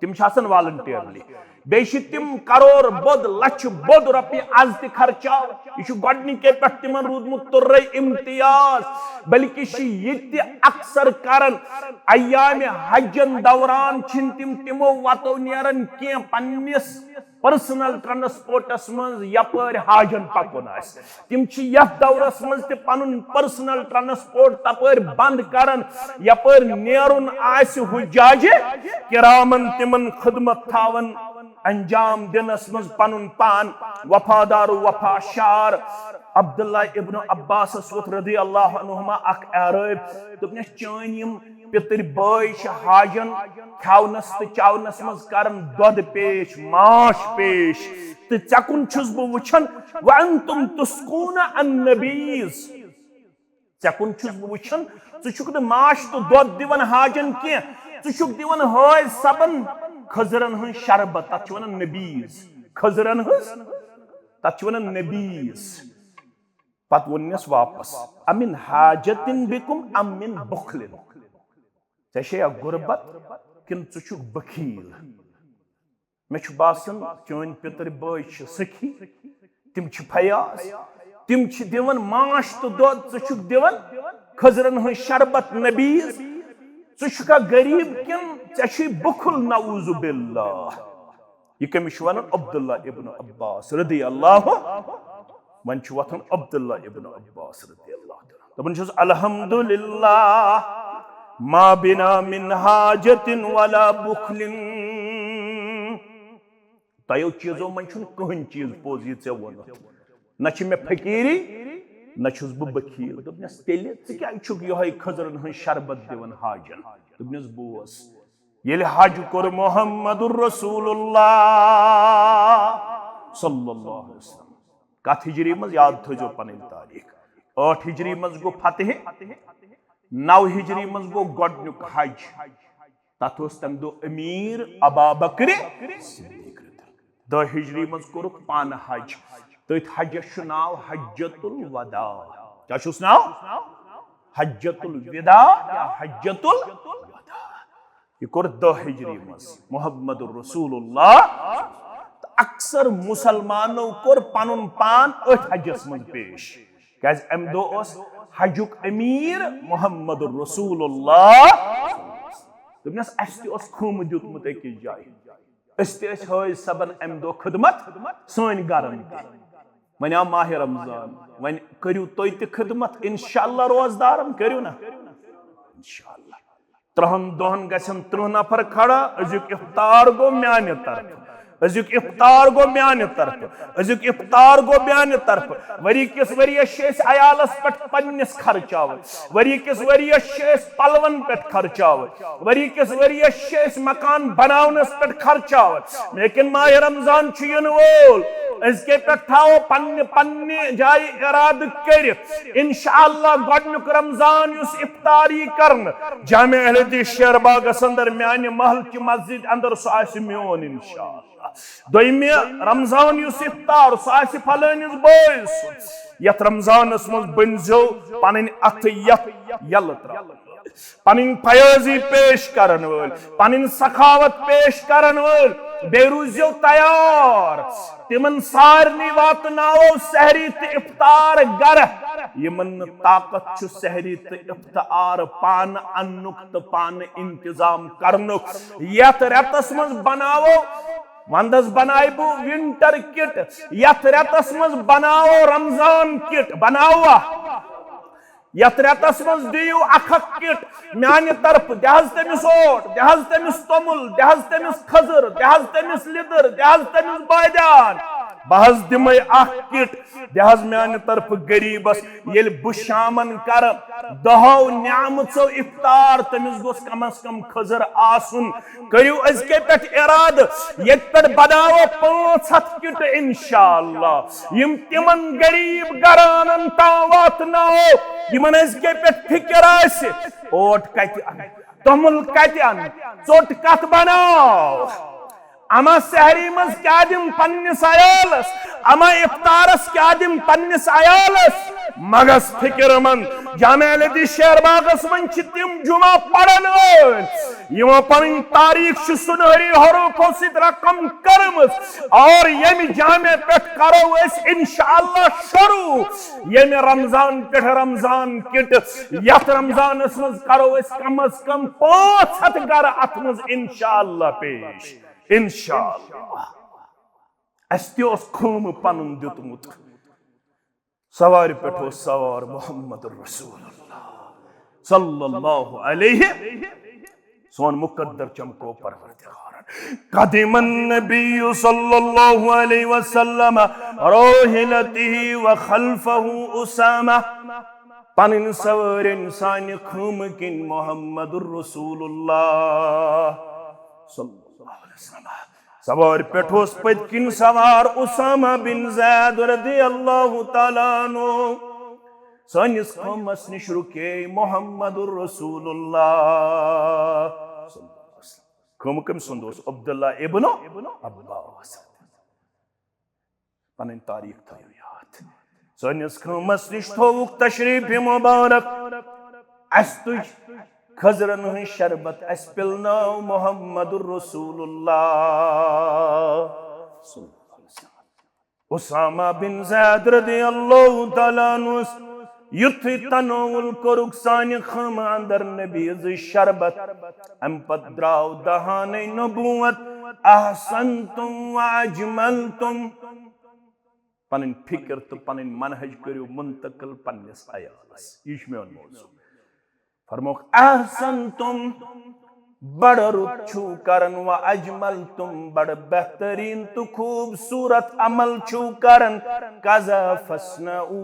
तिम छासन वॉलंटियरली बेशि तिम करोड़ बोद लक्ष बोद रुपये आज ते खर्चा यह गोडनी के पे तिमन रूदमुत तुर्रे इम्तियाज बल्कि ये अक्सर करन अयाम हजन दौरान छिन तिमो वतो नेरन के पन्निस पर्सनल ट्रांसपोर्टस मज यपर हाजन पकुन तिम यथ दौरस मज ते पनुन पर्सनल ट्रांसपोर्ट तपर बंद करन यपर नेरुन आस हुज्जाजे किरामन तिमन खिदमत थावन अंजाम दिनस मज पनुन पान वफादार वफाशार अब्दुल्ला इब्न अब्बास रदियल्लाहु अन्हुमा अख अरब दोपनस चन यम पितर बाय हाजन खावनस तो चावनस मज करन दूध पेश माश पेश तो चकुन छुस बह वुछन व अंतुम तुस्कूना अन्नबीज चकुन छुस बह वुछन छु छुक माश तो दूध दिवन हाजन के चुक दिवन हाय सबन खजरन हन शरबत तत वन नबीज खजरन हन तत वन नबीज पत वनस वापस अमिन हाजतिन बिकुम अमिन बुखलिन ऐसे गुरबत किन चुक बखील मे बासन चोन पितर बॉय सखी तिम फयास तिम दिवन माश तो दुध चुक दिवन खजरन हन शरबत नबीज चुका गरीब किन चे बुखुल नऊज़ु बिल्लाह यह कमिश वन अब्दुल्ला इब्न अब्बास रदी अल्लाह वन वथन अब्दुल्ला इब्न अब्बास रदी अल्लाह दपन अल्हम्दुलिल्लाह मा बिना मिन हाजतिन वला बुखलिन तयो चीजों मन कहन चीज पोज ये वो न मे फकीरी न बह बखील दोपनस तेल क्या ये खजरन हन शरबत दिवन हाजन दोपनस बोस ये हज कोर मोहम्मदुर रसूलुल्लाह सल्लल्लाहु अलैहि वसल्लम कत हिजरी मज याद थो पन तारीख 8 हिजरी मज गो फतेह 9 हिजरी मज गो गोडनुक हज तथ तम दो अमीर अबा बकर सिद्दीक 10 हिजरी मज कोरुक पान हज तथ हजस नाव हज्जतुल वदा क्या नाव हज्जतुल विदा या हज्जतुल वदा यह कोर 10 हिजरी मज मोहम्मदुर रसूलुल्लाह अक्सर मुसलमानों कोर पनुन पान अथ हजस मज पेश क्या अम दो हजुक अमीर मोहम्मदुर रसूलुल्लाह दोपनस अस खुम दितमुत अकिस जाय हाय सबन अम दो खिदमत सन गरन वन आव माह रमजान वन करू तुम खिदमत इंशाअल्लाह रोजदारन करू ना इंशाअल्लाह 3 दोहन गसन 3 नफर खड़ा अजुक इफ्तार गो म्यान तरफ अजुक इफ्तार गो म्यान तरफ अजुक इफ्तार गो म्यान तरफ वरी किस वरियस अयालस पे पन्निस खर्चाव वरी किस वरियस पलवन पे खर्चाव वरी किस वरियस मकान बनावनस पे खर्चाव लेकिन माह रमजान इन वोल इसके पे थाओ पन्ने पन्ने जाय इराद कर इंशाअल्लाह गोडनुक रमजान युस इफ्तारी करन जामे अहले हदीस शेरबागस अंदर म्यान महल की मस्जिद अंदर सो आसि म्योन इंशाअल्लाह दोइमे रमजान युस इफ्तार सो आसि फलानिस बोइस यत रमजानस मज बनजो पन अथ यल त्रा पन फयाजी पेश करन वल पन सखावत पेश करन वल बेरूजो तैयार तिमन सारनी वातनाओ सहरी ते इफ्तार गर यमन ताकत छु सहरी ते इफ्तार पान अन्नुक त पान इंतजाम करनुक यत रतस मज बनावो वंदस बनाइबू विंटर किट यत रतस मज बनाओ रमजान किट बनावा यत रतस मज दियो अख किट म्यान तरफ दहज तमिस ओट दहज तमिस तमुल दहज तमिस खजर दहज तमिस लिदर दहज तमिस बायदान बहज दिम अख किट दहज म्यान तरफ गरीबस येल बु शामन कर दहो न्यामचो इफ्तार तमिस गोस कम अज कम खजर आसुन करियो अजके पेट इराद यत पेट बनाओ 500 किट इंशाअल्लाह यम तिमन गरीब गरानन ता वातनाओ यमन अजके पेट फिक्र आसे ओट कति तमुल कति अन चोट कत बनाओ अमा सहरी मज क्या दिम पन्निस अयालस अमा इफ्तारस क्या दिम पन्निस अयालस मगस फिक्रमंद जामे अहले हदीस शेरबागस मन तिम जुमा पढ़न यमो पन तारीख सुनहरी हरूफों सित रकम करमस और यम जामे पे करो अस इंशाअल्लाह शुरू यम रमजान पे रमजान किट यत रमजानस मज करो अस कम अज कम 500 गर अत मज इंशाअल्लाह पेश इंशाअल्लाह अस खुम पनुन दितमुत सवार पे सवार मोहम्मदुर रसूलुल्लाह सल्लल्लाहु अलैहि सोन मुकद्दर चमको परवरदिगार कदिमन नबी सल्लल्लाहु अलैहि वसल्लम रोहिलतिही व खल्फहु उसामा पनिन सवार इंसान खुम किन मोहम्मदुर रसूलुल्लाह सल्लल्लाहु अलैहि वसल्लम सवार पेठोस पदकिन सवार उसामा बिन ज़ैद रज़ियल्लाहु तआला अन्हु सनिस खमस निश रुके मोहम्मदुर रसूलुल्लाह कम कम सुंदोस अब्दुल्ला इब्न अब्बास पन तारीख थयो याद सनिस खमस निश थोक तशरीफ मुबारक अस तुझ खजरन हन शरबत अस पिलनाव मुहम्मदुर रसूलुल्लाह उसामा बिन ज़ैद रज़ियल्लाहु तआला अन्हु युथ तनोउल कोरुक सानि खम अंदर नबी शरबत अम पत द्राव दहाने नबूवत अहसनतुम व अजमलतुम पन फिक्र तो पन मनहज करियो मुंतकिल पन्निस अयालस यह मेन मौजू फरमोख अहसनतुम बड़ रुत छू करन व अजमलतुम बड़ बेहतरीन तो खूबसूरत अमल छू करन कज़ा फस्नऊ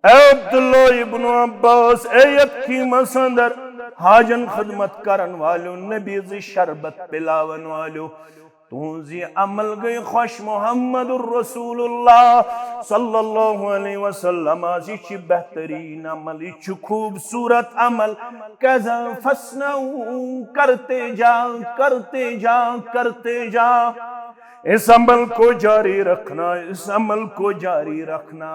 अब्दुल्ला इब्न अब्बास यतीमस अंदर हाजन खदमत करन वालो नबी जी शरबत पिलावन वालो तुझी अमल गई खुश मुहम्मदुर रसूलुल्लाह सल्लल्लाहु अलैहि वसल्लम जी बेहतरीन अमल यह खूबसूरत अमल कज़ा फस्नऊ करते जा करते जा करते जा इस अमल को जारी रखना इस अमल को जारी रखना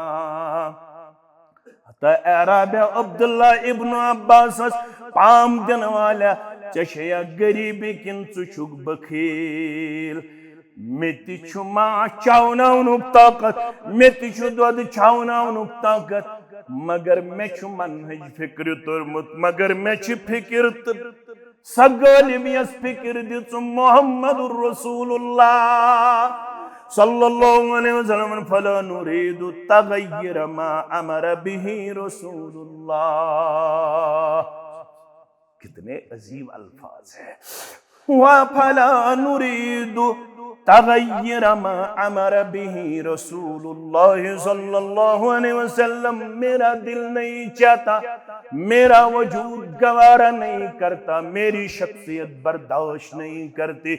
अब्दुल्ला इब्न अब्बास पाम दिन वाला चशया गरीबी किन चुक बखील मेति मा चावनाउनुक ताकत मेति दोद छावनाउनुक ताकत मगर मे मनहज फिक्र तुरमुत मगर मे फिक्र सगलिम यस फिक्र दिस मुहम्मदुर रसूलुल्लाह सल्लल्लाहु अलैहि वसल्लम फला नुरीदु तगय्युर मा अमर बिही रसूलुल्लाह। कितने अजीब अल्फाज है वा फला नुरीदु तगय्युर मा अमर बिही रसूलुल्लाह सल्लल्लाहु अलैहि वसल्लम मेरा दिल नहीं चाहता मेरा वजूद गवारा नहीं करता मेरी शख्सियत बर्दाश्त नहीं करती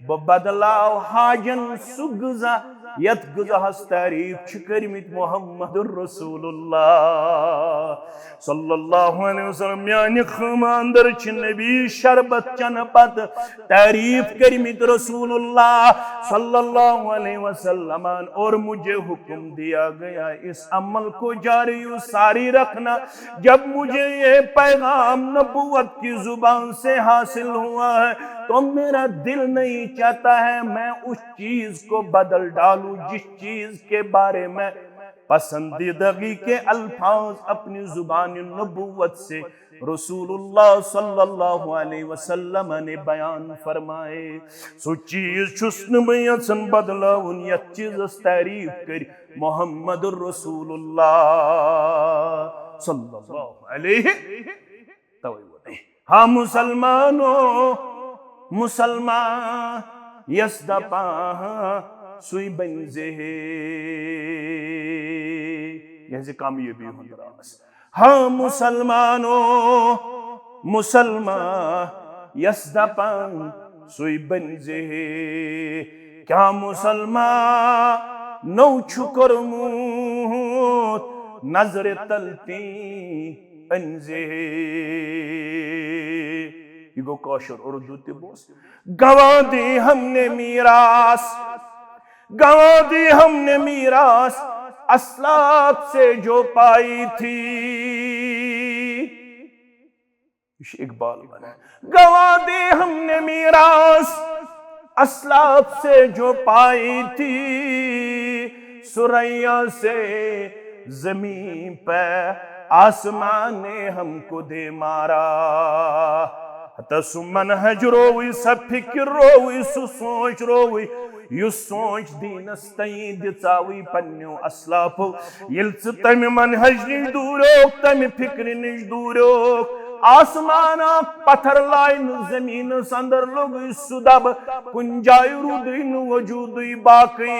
वो बदलाव हाजन सुगजा यत गुज़हस तारीफ करमित मुहम्मदुर रसूलुल्लाह सल्लल्लाहु अलैहि वसल्लम यानी खमांदर छ नबी शरबत चन पत तारीफ करमित रसूलुल्लाह सल्लल्लाहु अलैहि वसल्लम और मुझे हुक्म दिया गया इस अमल को जारी सारी रखना। जब मुझे ये पैगाम नबूवत की जुबान से हासिल हुआ है तो मेरा दिल नहीं चाहता है मैं उस चीज को बदल डालूं जिस चीज के बारे में पसंदीदगी के अल्फाज अपनी जुबान नबूवत से रसूलुल्लाह सल्लल्लाहु अलैहि वसल्लम ने बयान फरमाए। सो चीज छुस्न बयान बदला उन चीज तारीफ कर मोहम्मदुर रसूलुल्लाह सल्लल्लाहु अलैहि वसल्लम। हाँ मुसलमानों मुसलमान यस्दपा सुई बंजे यह कामयाबी होंदरास। हाँ मुसलमानों मुसलमान यस्दपा सुई बंजे क्या मुसलमान नौ छुकर मुत नजर तलती अंजे गो कौशल उर्दू तिबोस गवा दी हमने मीरास गवा दी हमने मीरास असलाफ से जो पाई थी। इकबाल बना गवा दी हमने मीरास असलाफ से जो पाई थी सुरैया से जमीन पे आसमान ने हमको दे मारा। तसुमन हजरोवी सब फिक्र रोवी सोच रोवी यु सोच दीनस तई दिचावी पन्यो असलाफो यिल तम मनहज निश दूरो तम फिक्र निश दूरो आसमान पत्थर लाइन जमीन अंदर लोग सुदब कुंजाय रुदिन वजूद बाकी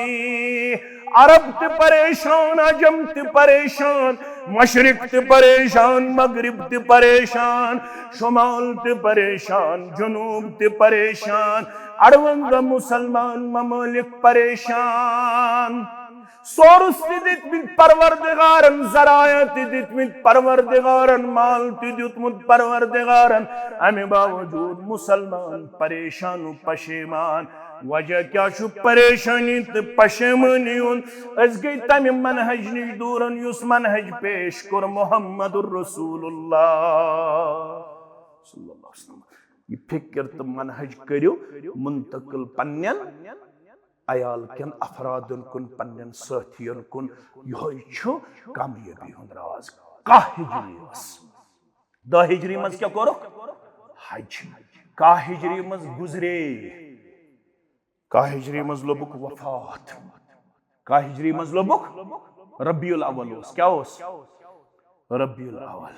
अरब ते परेशान अजम ते परेशान मशरिक ते परेशान मगरिब ते परेशान शुमाल ते परेशान जुनूब ते परेशान अड़वंग मुसलमान ममलिक परेशान। सोर्स दितमित परवरदिगारन, ज़रायत दितमित परवरदिगारन, माल दितमुत परवरदिगारन, अमे बावजूद मुसलमान परेशान पशेमान। वजह क्या छु परेशानी तो पशेमानी हुन? अस गई तमे मनहज निश दूरन युस मनहज पेश कर मुहम्मदुर रसूलुल्लाह सल्लल्लाहु अलैहि वसल्लम। ये फिक्र तो मनहज करियो मुंतकिल पन्नन अयाल कन अफरादन कुन, पन्नन साथियन कुन। यह छु कामयाबी हुंद राज। का हिजरी द हिजरी मज क्या करो हज। का हिजरी मज गुजरे, का हिजरी मज लोबुक वफात, का हिजरी मज लोबुक रबीउल अव्वल ओस। क्या ओस? रबीउल अव्वल।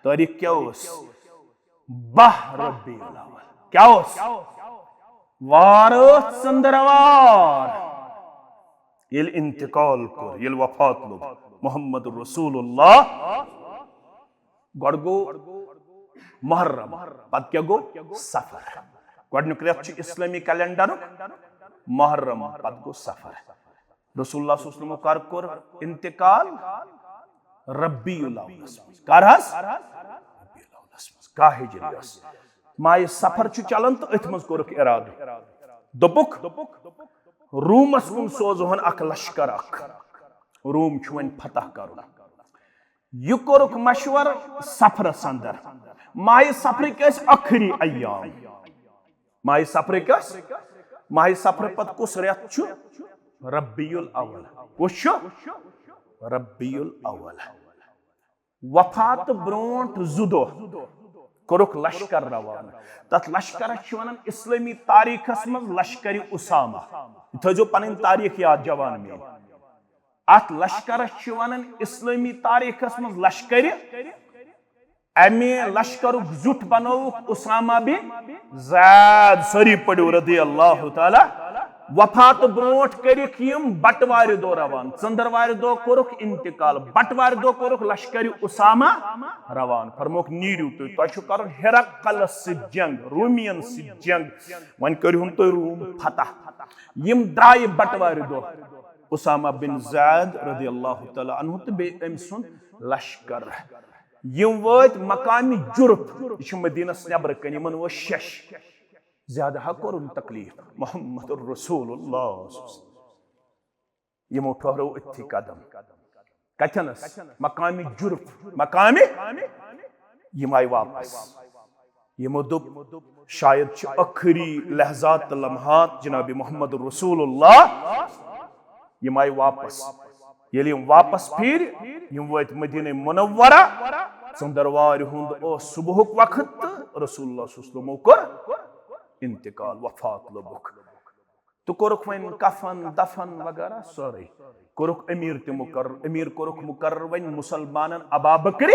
तारीख क्या ओस? 12 रबीउल अव्वल। क्या ओस? वार चंद्रवार ये इंतकाल कर, ये वफात लोग मोहम्मद रसूलुल्लाह। गो मुहर्रम, पत क्या गो सफर। गोडनुक रेत इस्लामी कैलेंडर मुहर्रम, पत गो सफर। रसूलुल्लाह सल्लल्लाहु अलैहि वसल्लम कर इंतकाल रबीउल अव्वल। कर हस रबीउल अव्वल का हिजरी माय सफर चलन तो अथ मज कोरुक इराद दोपुक रूमस कुन सोजोहन अख लश्कर अख। रूम छु वन फतह करुन। यह कोरुक मशवर सफरस अंदर। माय सफर कस आखिरी अय्याम। माय सफर कस, माय सफर पत कुस रेत छु? रबीउल अव्वल। कुस छु? रबीउल अव्वल। वफात ब्रोंट जुदो कोरुक लश्कर रवान। तथ लश्कर वन इस्लामी तारीखस मज लश्कर उसामा। थो पन तारीख याद जवान में। अत लश्कर वन इस्लामी तारीखस मज लश्कर। अमे लश्कर जुट बनोक उसामा बिन ज़ैद। सरी पड़ो रज़ियल्लाहु ताला। वफात ब्रोट करिक यम बटवार दो रवान। चंद्रवार दो कोरुक इंतकाल, बटवार दो कोरुक लश्कर उसामा रवान। फरमोक नीरू तुम कर हिरकल जंग, रूमियन जंग। वन करूँ तो रूम फतह। यम द्राय बटवार दो उसामा बिन ज़ैद रज़ियल्लाहु ताला अन्हु तो बे अम सुंद लश्कर। यम वत मकामी जुर्फ। यह मदीनस नबर कन। यमन वो 6 ज्यादा हा कोरुन तकलीफ। मोहम्मदुर रसूलुल्लाह यमो ठहरो इत्थी कदम कथनस मकामी जुर्फ। मकामी यम आय वापस। यमो दुप शायद आखिरी लहजात लम्हात जनाब मोहम्मद रसूलुल्लाह। यम आय वापस। येल यम वापस फिर यम वत मदीना मुनव्वरा। चंद्रवार हुंद ओ सुबह वक्त रसूलुल्लाह सल्लल्लाहु अलैहि वसल्लम कर इंतकाल, वफात लोबुक। तो कोरुक वन कफन दफन वगैरह सारे कोरुक अमीर ते मुकर्रर। अमीर कोरुक मुकर्रर वन मुसलमानन अबू बकर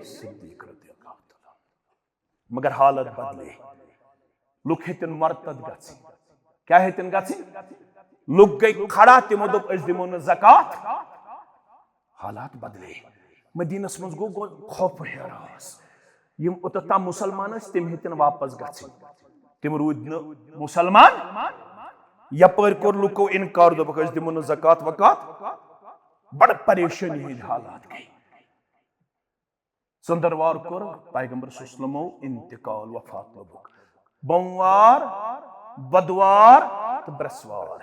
सिद्दीक रज़ियल्लाहु ताला। मगर हालत बदले। लुक हेतन मर्तद गछि। क्या हेतन गछि? लुक गई खड़ा तिमो दोप अस दिमो न ज़कात। हालात बदले। मदीनस मज गो खौफ हेरास। यम ओतता मुसलमान तिम हेतन वापस गछि। तिम रूद न मुसलमान। यपर कोर लुको इनकार दोपक अस दिमो न ज़कात वकात। बड़ परेशानी हिंद हालात गई। चंद्रवार कोर पैगंबर सल्लल्लाहु अलैहि वसल्लम इंतकाल, वफात लोबुक। बमवार, बदवार तो बृहस्पतिवार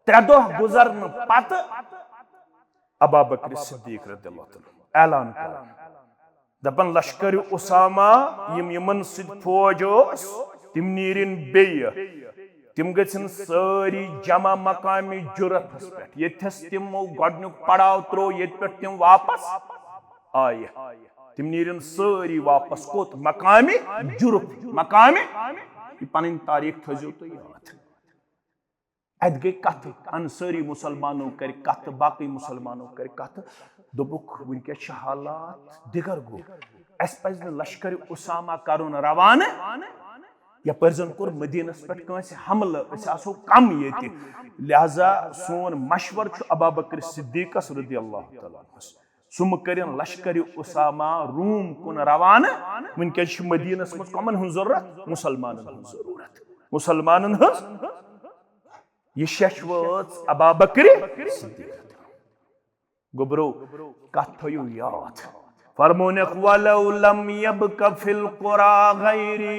3 दोह गुजरन पत अबू बकर सिद्दीक रज़ियल्लाहु ताला ऐलान कर दपन लश्कर उसामा यम यमन सिद फौज ओस तिम नीरिन बेय। तिम गछन सारी जमा मकामी जुरफस पेट। यथस तिमो गोडनुक पड़ाव त्रो ये पे तिम वापस आय। तिम नीरिन सारी वापस कोत मकामी जुरफ। मकामी पन तारीख थजो तो याद। अत गई कथ अनसारी मुसलमानों कर कथ, बाकी मुसलमानों कर कथ। दोपुक वनकस हालात दिगर गो। अस पज लश्कर उसामा करुन रवाना। यपर जन कोर मदीनस पे कंस हमल आसो कम ये। लिहाजा सोन मशवर अबू बकर सिद्दीकस रज़ियल्लाहु ताला सुम करिन लश्कर उसामा रूम कुन रवाना। वनकस मदीनस मज कमन हुन जरूरत? मुसलमानन हुन जरूरत। मुसलमानन हज ये 6 वच अबू बकर सिद्दीक। गोबरो कथ थयु याद फरमोनक वलौ लम यबक फिल कुरा गैरी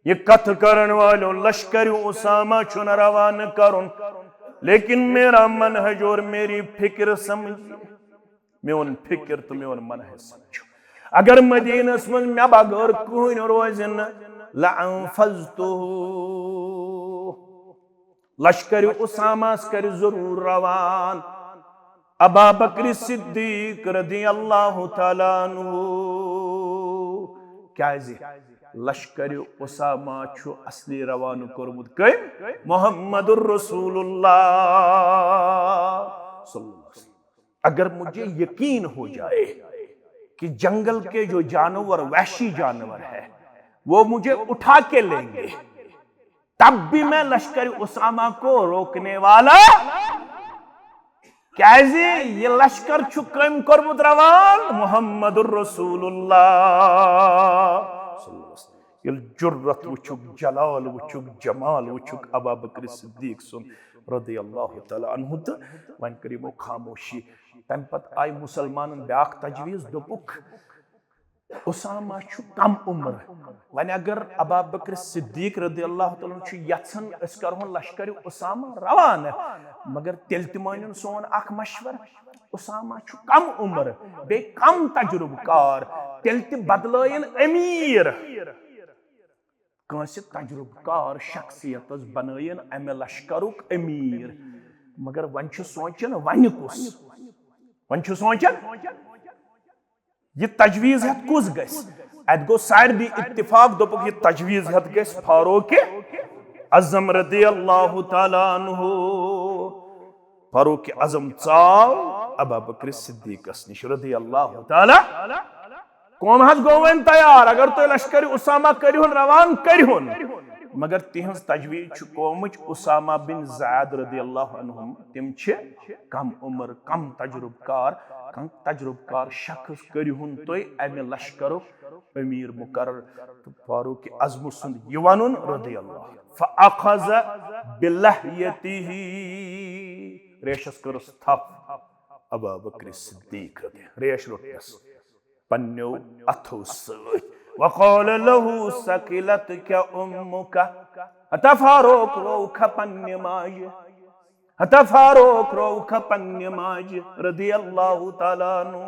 ये कथ करण वालो लश्कर उसामा चुन रवान करुन लेकिन मेरा मनहज और मेरी फिक्र समझ मेन फिक्र तो मेन मनहज समझो अगर मदीनस मज मे बगैर कहन रोजन लअनफज़तुहु लश्कर उसामास कर जरूर रवान अबा बकर सिद्दीक रज़ियल्लाहु तआला अन्हु क्या लश्कर उसामा छु असली रवान कोरमुत कम मोहम्मदुर रसूलुल्लाह सल्लल्लाहु अलैहि वसल्लम। अगर मुझे यकीन हो जाए कि जंगल के जो जानवर वहशी जानवर है वो मुझे उठा के लेंगे तब भी मैं लश्कर उसामा को रोकने वाला कैसे ये लश्कर छु कम कोरमुत रवान मोहम्मदुर रसूलुल्लाह ये जुर्रत वुचुक जलाल वुचुक जमाल वुचुक अबा बकर सिद्दीक सुन रज़ियल्लाहु तआला अन्हु तो वन करिमो खामोशी तम पत आई मुसलमानन ब्याख तजवीज दोपुक उसामा छु कम उम्र वन अगर अबा बकर सिद्दीक रज़ियल्लाहु तआला छु यछन अस करहन लश्कर उसामा रवान मगर तेल तिमानन सोन अख मशवर उसामा छु कम उम्र बे कम तजुर्बकार तेल ति बदलायन अमीर कांसे तजुर्बकार शख्सियत बनयन अमे लश्करुक अमीर मगर वन छु सोचन वन कुस वन छु सोचन ये तजवीज हत कुस गस अत गो सारदी इत्तिफाक दोपक ये तजवीज हत गस फारूक आज़म रज़ियल्लाहु तआला अन्हु फारूक आज़म चाव अबू बकर सिद्दीक निश रज़ियल्लाहु तआला कौम हज गोवन तैयार अगर तो लश्कर उसामा करिहुन रवान करिहुन मगर तिहंज तजवीज छु कौमच उसामा बिन ज़ैद रज़ियल्लाहु अन्हु तिम छे कम उम्र कम तजुर्बकार शख्स करिहुन तो अमे लश्करुक अमीर मुकर्रर फारूक आज़म सुन यवनुन रज़ियल्लाहु फअखज़ बिलहयतिही रेशस करस थप अबू बकर सिद्दीक रेश रोटस पन्नो अथो सत वक़ाल लहू सकिलतक उम्मुक हता फारूक रोख पन्ने माज हता फारूक रोख पन्ने माज रज़ियल्लाहु तआला अन्हु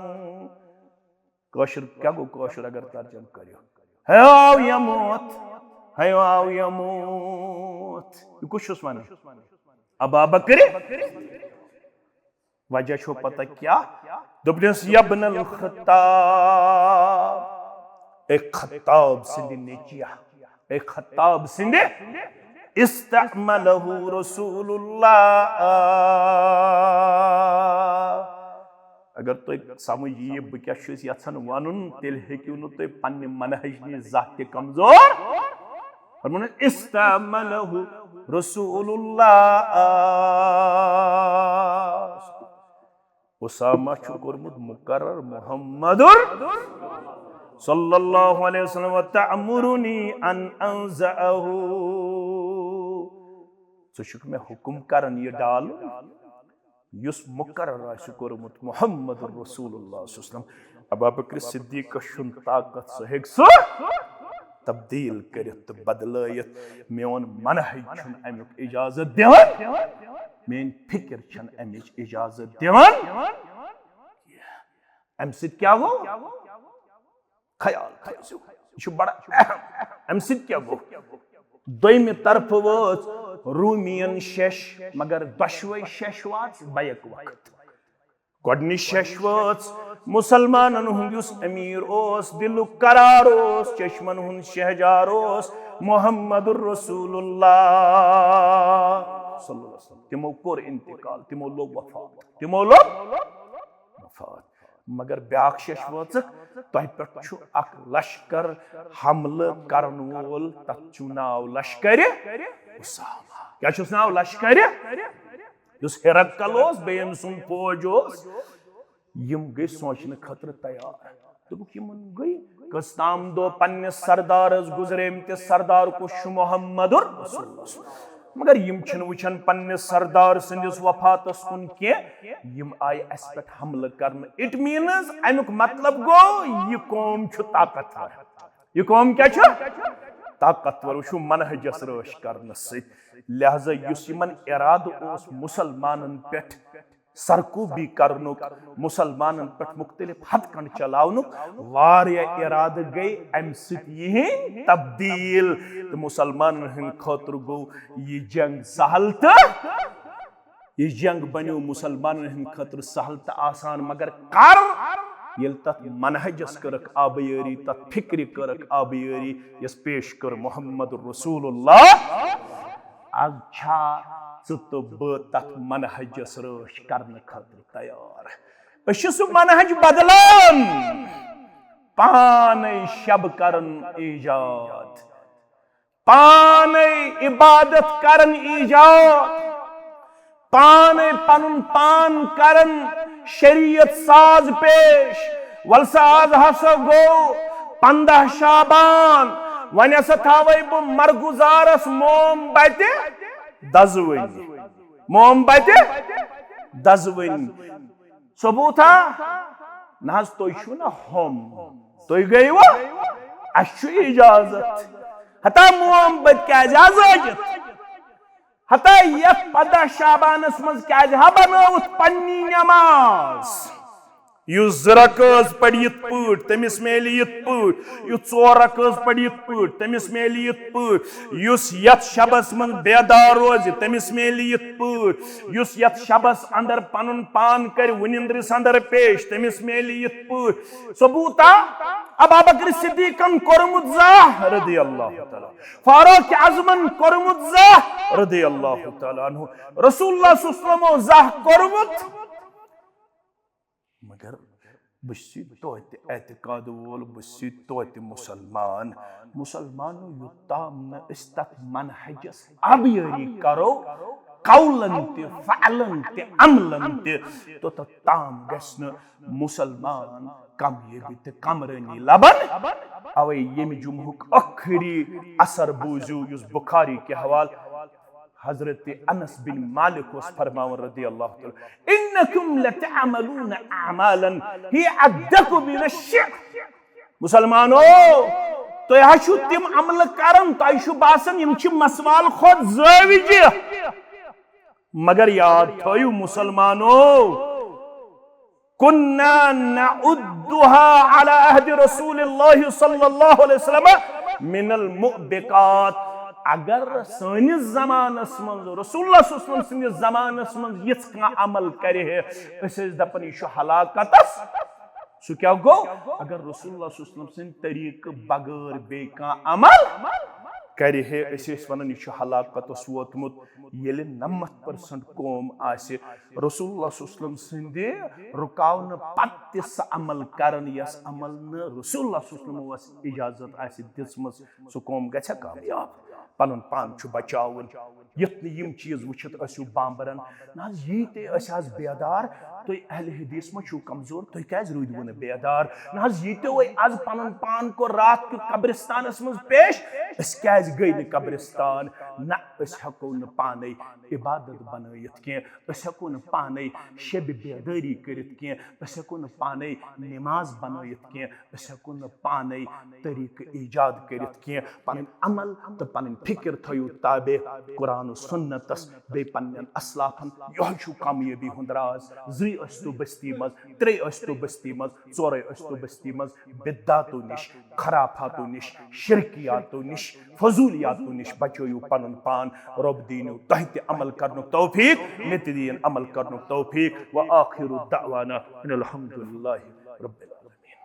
कौशर क्या गो कौशर अगर तर्जम करियो है आओ यमूत ये कुछ उस्मान अबू बकर वजह छो पता क्या दुबनस यब्नल खत्ताब एक खत्ताब सिंधि नेचिया एक खत्ताब सिंधि इस्तअमलहु रसूलुल्लाह अगर तो समझ ये बह क्या यछन वनुन तेल हेकिउ न तुम पन्ने मनहज ज़ात कमजोर फरमान इस्तअमलहु रसूलुल्लाह उसामा छु कोरमुत मुकर्रर मुहम्मदुर सल्लल्लाहु अलैहि वसल्लम व तअमुरुनी अन अंज़अहु सुशुक में हुक्म करन ये डाल युस मुकर्रर आसि कोरमुत मुहम्मदुर रसूलुल्लाह सल्लल्लाहु अलैहि वसल्लम अबू बकर सिद्दीक शुन ताकत सहेक सो तब्दील करित बदलायत मेन मनहज छुन अमुक इजाजत दिवन मेन फिक्र छन अमिच इजाजत दिवन अम सित क्या गो ख्याल थो यह बड़ा अहम अम सित क्या गो दोयमि तरफ वोच रूमियन शश मगर दशवै शश वाच बैक वक्त गोडनि शश वाच मुसलमानन हुंद अमीर ओस दिलुक करार ओस चश्मन हुंद शहजार ओस मुहम्मदुर रसूलुल्लाह सल्लल्लाहु अलैहि वसल्लम तिमो कोर इंतकाल तिमो लोग वफात मगर ब्याख शश वचक तह पे अख लश्कर हमले करन वोल तथ छु नाव लश्कर उसामा क्या छुस नाव लश्कर युस हिरकल ओस बेयम सुन फौज ओस यम गई सोचने खतर तैयार दोपुक यमन गई कस्ताम दो पन्ने सरदार गुजरे ते सरदार को मोहम्मदुर रसूलुल्लाह मगर यम वुचन पन्ने सरदार संदिस वफातस कुन के यम आय अस पे हमल करन इट मीन्स अमुक मतलब गो यह कौम छु ताकतवर यह कौम क्या छु ताकतवर वुचु मनहजस रश करन सत लिहाजा युस यमन इराद ओस मुसलमानन पेठ सरकूबी करनुक मुसलमानन पे मुख्तलिफ हथकंड चलावनुक वारिया इराद गई अमि सत यह तब्दील तो मुसलमान हंद खतर गो यह जंग सहल तो यह जंग बनो मुसलमान हंद खतर सहल तो आसान मगर कर ये तथ मनहजस करक आबयारी तथ फिक्र करक आबयारी यस पेश कर मोहम्मद रसूलुल्लाह अच्छा तो तथ मनहजस रश करने खतर तैयार सह मनहज बदलान पाने शब करन ईजाद पाने इबादत करन ईजाद पाने पनुन पान करन शरीयत साज पेश वलसा आज हसा गो 15 शाबान वन हसा थावे बह मरगुजारस मोमबत्ती दजवन मोमबत्ती दजवन सबूता ना तुम ना हम तुम गई अस इजाजत हता मोमबत्ती क्या हता ये 15 शाबानस मज क्या बनौत पन्नी नमाज युस 2 रकात पढ़ यित पट तमिस मेल यित पट युस 4 रकात पढ़ यित पट तमिस मेल यित पट युस यत शबस मन बेदार रोज तमिस मेल यित पट युस यत शबस अंदर पनुन पान कर वनिंद्रिस अंदर पेश तमिस मेल यित पट सबूता अबू बकर सिद्दीकन कोरमुत ज़ाह रदियल्लाहु तआला फारूक आज़मन कोरमुत ज़ाह रदियल्लाहु तआला अन्हु रसूलुल्लाह सल्लल्लाहु अलैहि वसल्लम ज़ाह कोरमुत मगर बसी तोत एतकाद वोल बसी तोत मुसलमान मुसलमानो युताम न इस्तत मनहजस आबयारी करो कौलन ते फ़अलन ते अमलन ते तो ताम गस्न मुसलमान कामयाबी ते कमरनी लबन अवे यम जुमहुक आखिरी असर बूजू युस बुखारी के हवाल हजरत अनस बिन मालिक वस फरमावन रदियल्लाहु तआला इन्नकुम लतअमलून अमालन ही अद्दकु बिनश्शिर मुसलमानो तो हशु तिम अमल करन तयशु बासन यम छ मसवाल खुद ज़ाविज मगर याद थयु मुसलमानो कुन्ना नउद्दुहा अला अहद रसूलिल्लाह सल्लल्लाहु अलैहि वसल्लम मिनल मुबिकात अगर सनिस जमानस मज रसूलुल्लाह सल्लल्लाहु अलैहि वसल्लम जमानस मज यिस का अमल करे अस दपन यह हलाकतस सह क्या गो अगर रसूलुल्लाह सल्लल्लाहु अलैहि वसल्लम तरीक बगैर बे का अमल करे अस वन यह हलाकतस वोतमुत ये 90% कौम आसे रसूलुल्लाह सल्लल्लाहु अलैहि वसल्लम संदे रुकावन पत्त स अमल करन यस अमल न रसूलुल्लाह सल्लल्लाहु अलैहि वसल्लम इजाजत आसे दिसमस सह कौम गछ कामयाब पनुन पान बचावन यत यम चीज वुचित असु बांबरन ना ये ते अस बेदार तो अहले हदीस में छु कमजोर तो क्या रूदव न बेदार ना ये ते आज पनुन पान को रात के कब्रिस्तानस मज पेश अस क्या गई न कब्रिस्तान ना अस हको न पाने इबादत बनयत के अस हको न पाने शब बेदारी करित के अस हको न पाने नमाज बनयत के अस हको न पाने तरीक ईजाद करित के पन अमल तो पन फिक्र थयु ताबे कुरान सुन्नतस बे पन्न असलाफन यह छु कामयाबी हुंद राज ज़ी अस्तु बस्ती मज 3 अस्तु बस्ती मज 4 अस्तु बस्ती मज बिद्दातो निश खराफातो निश शिरकियातो निश फजूलियातो निश बचोयु पनुन पान रब दीनु तहत अमल करनु तौफीक नितिदीन अमल करनु तौफीक व आखिरु दअवाना अल्हम्दुलिल्लाहि रब्बिल आलमीन।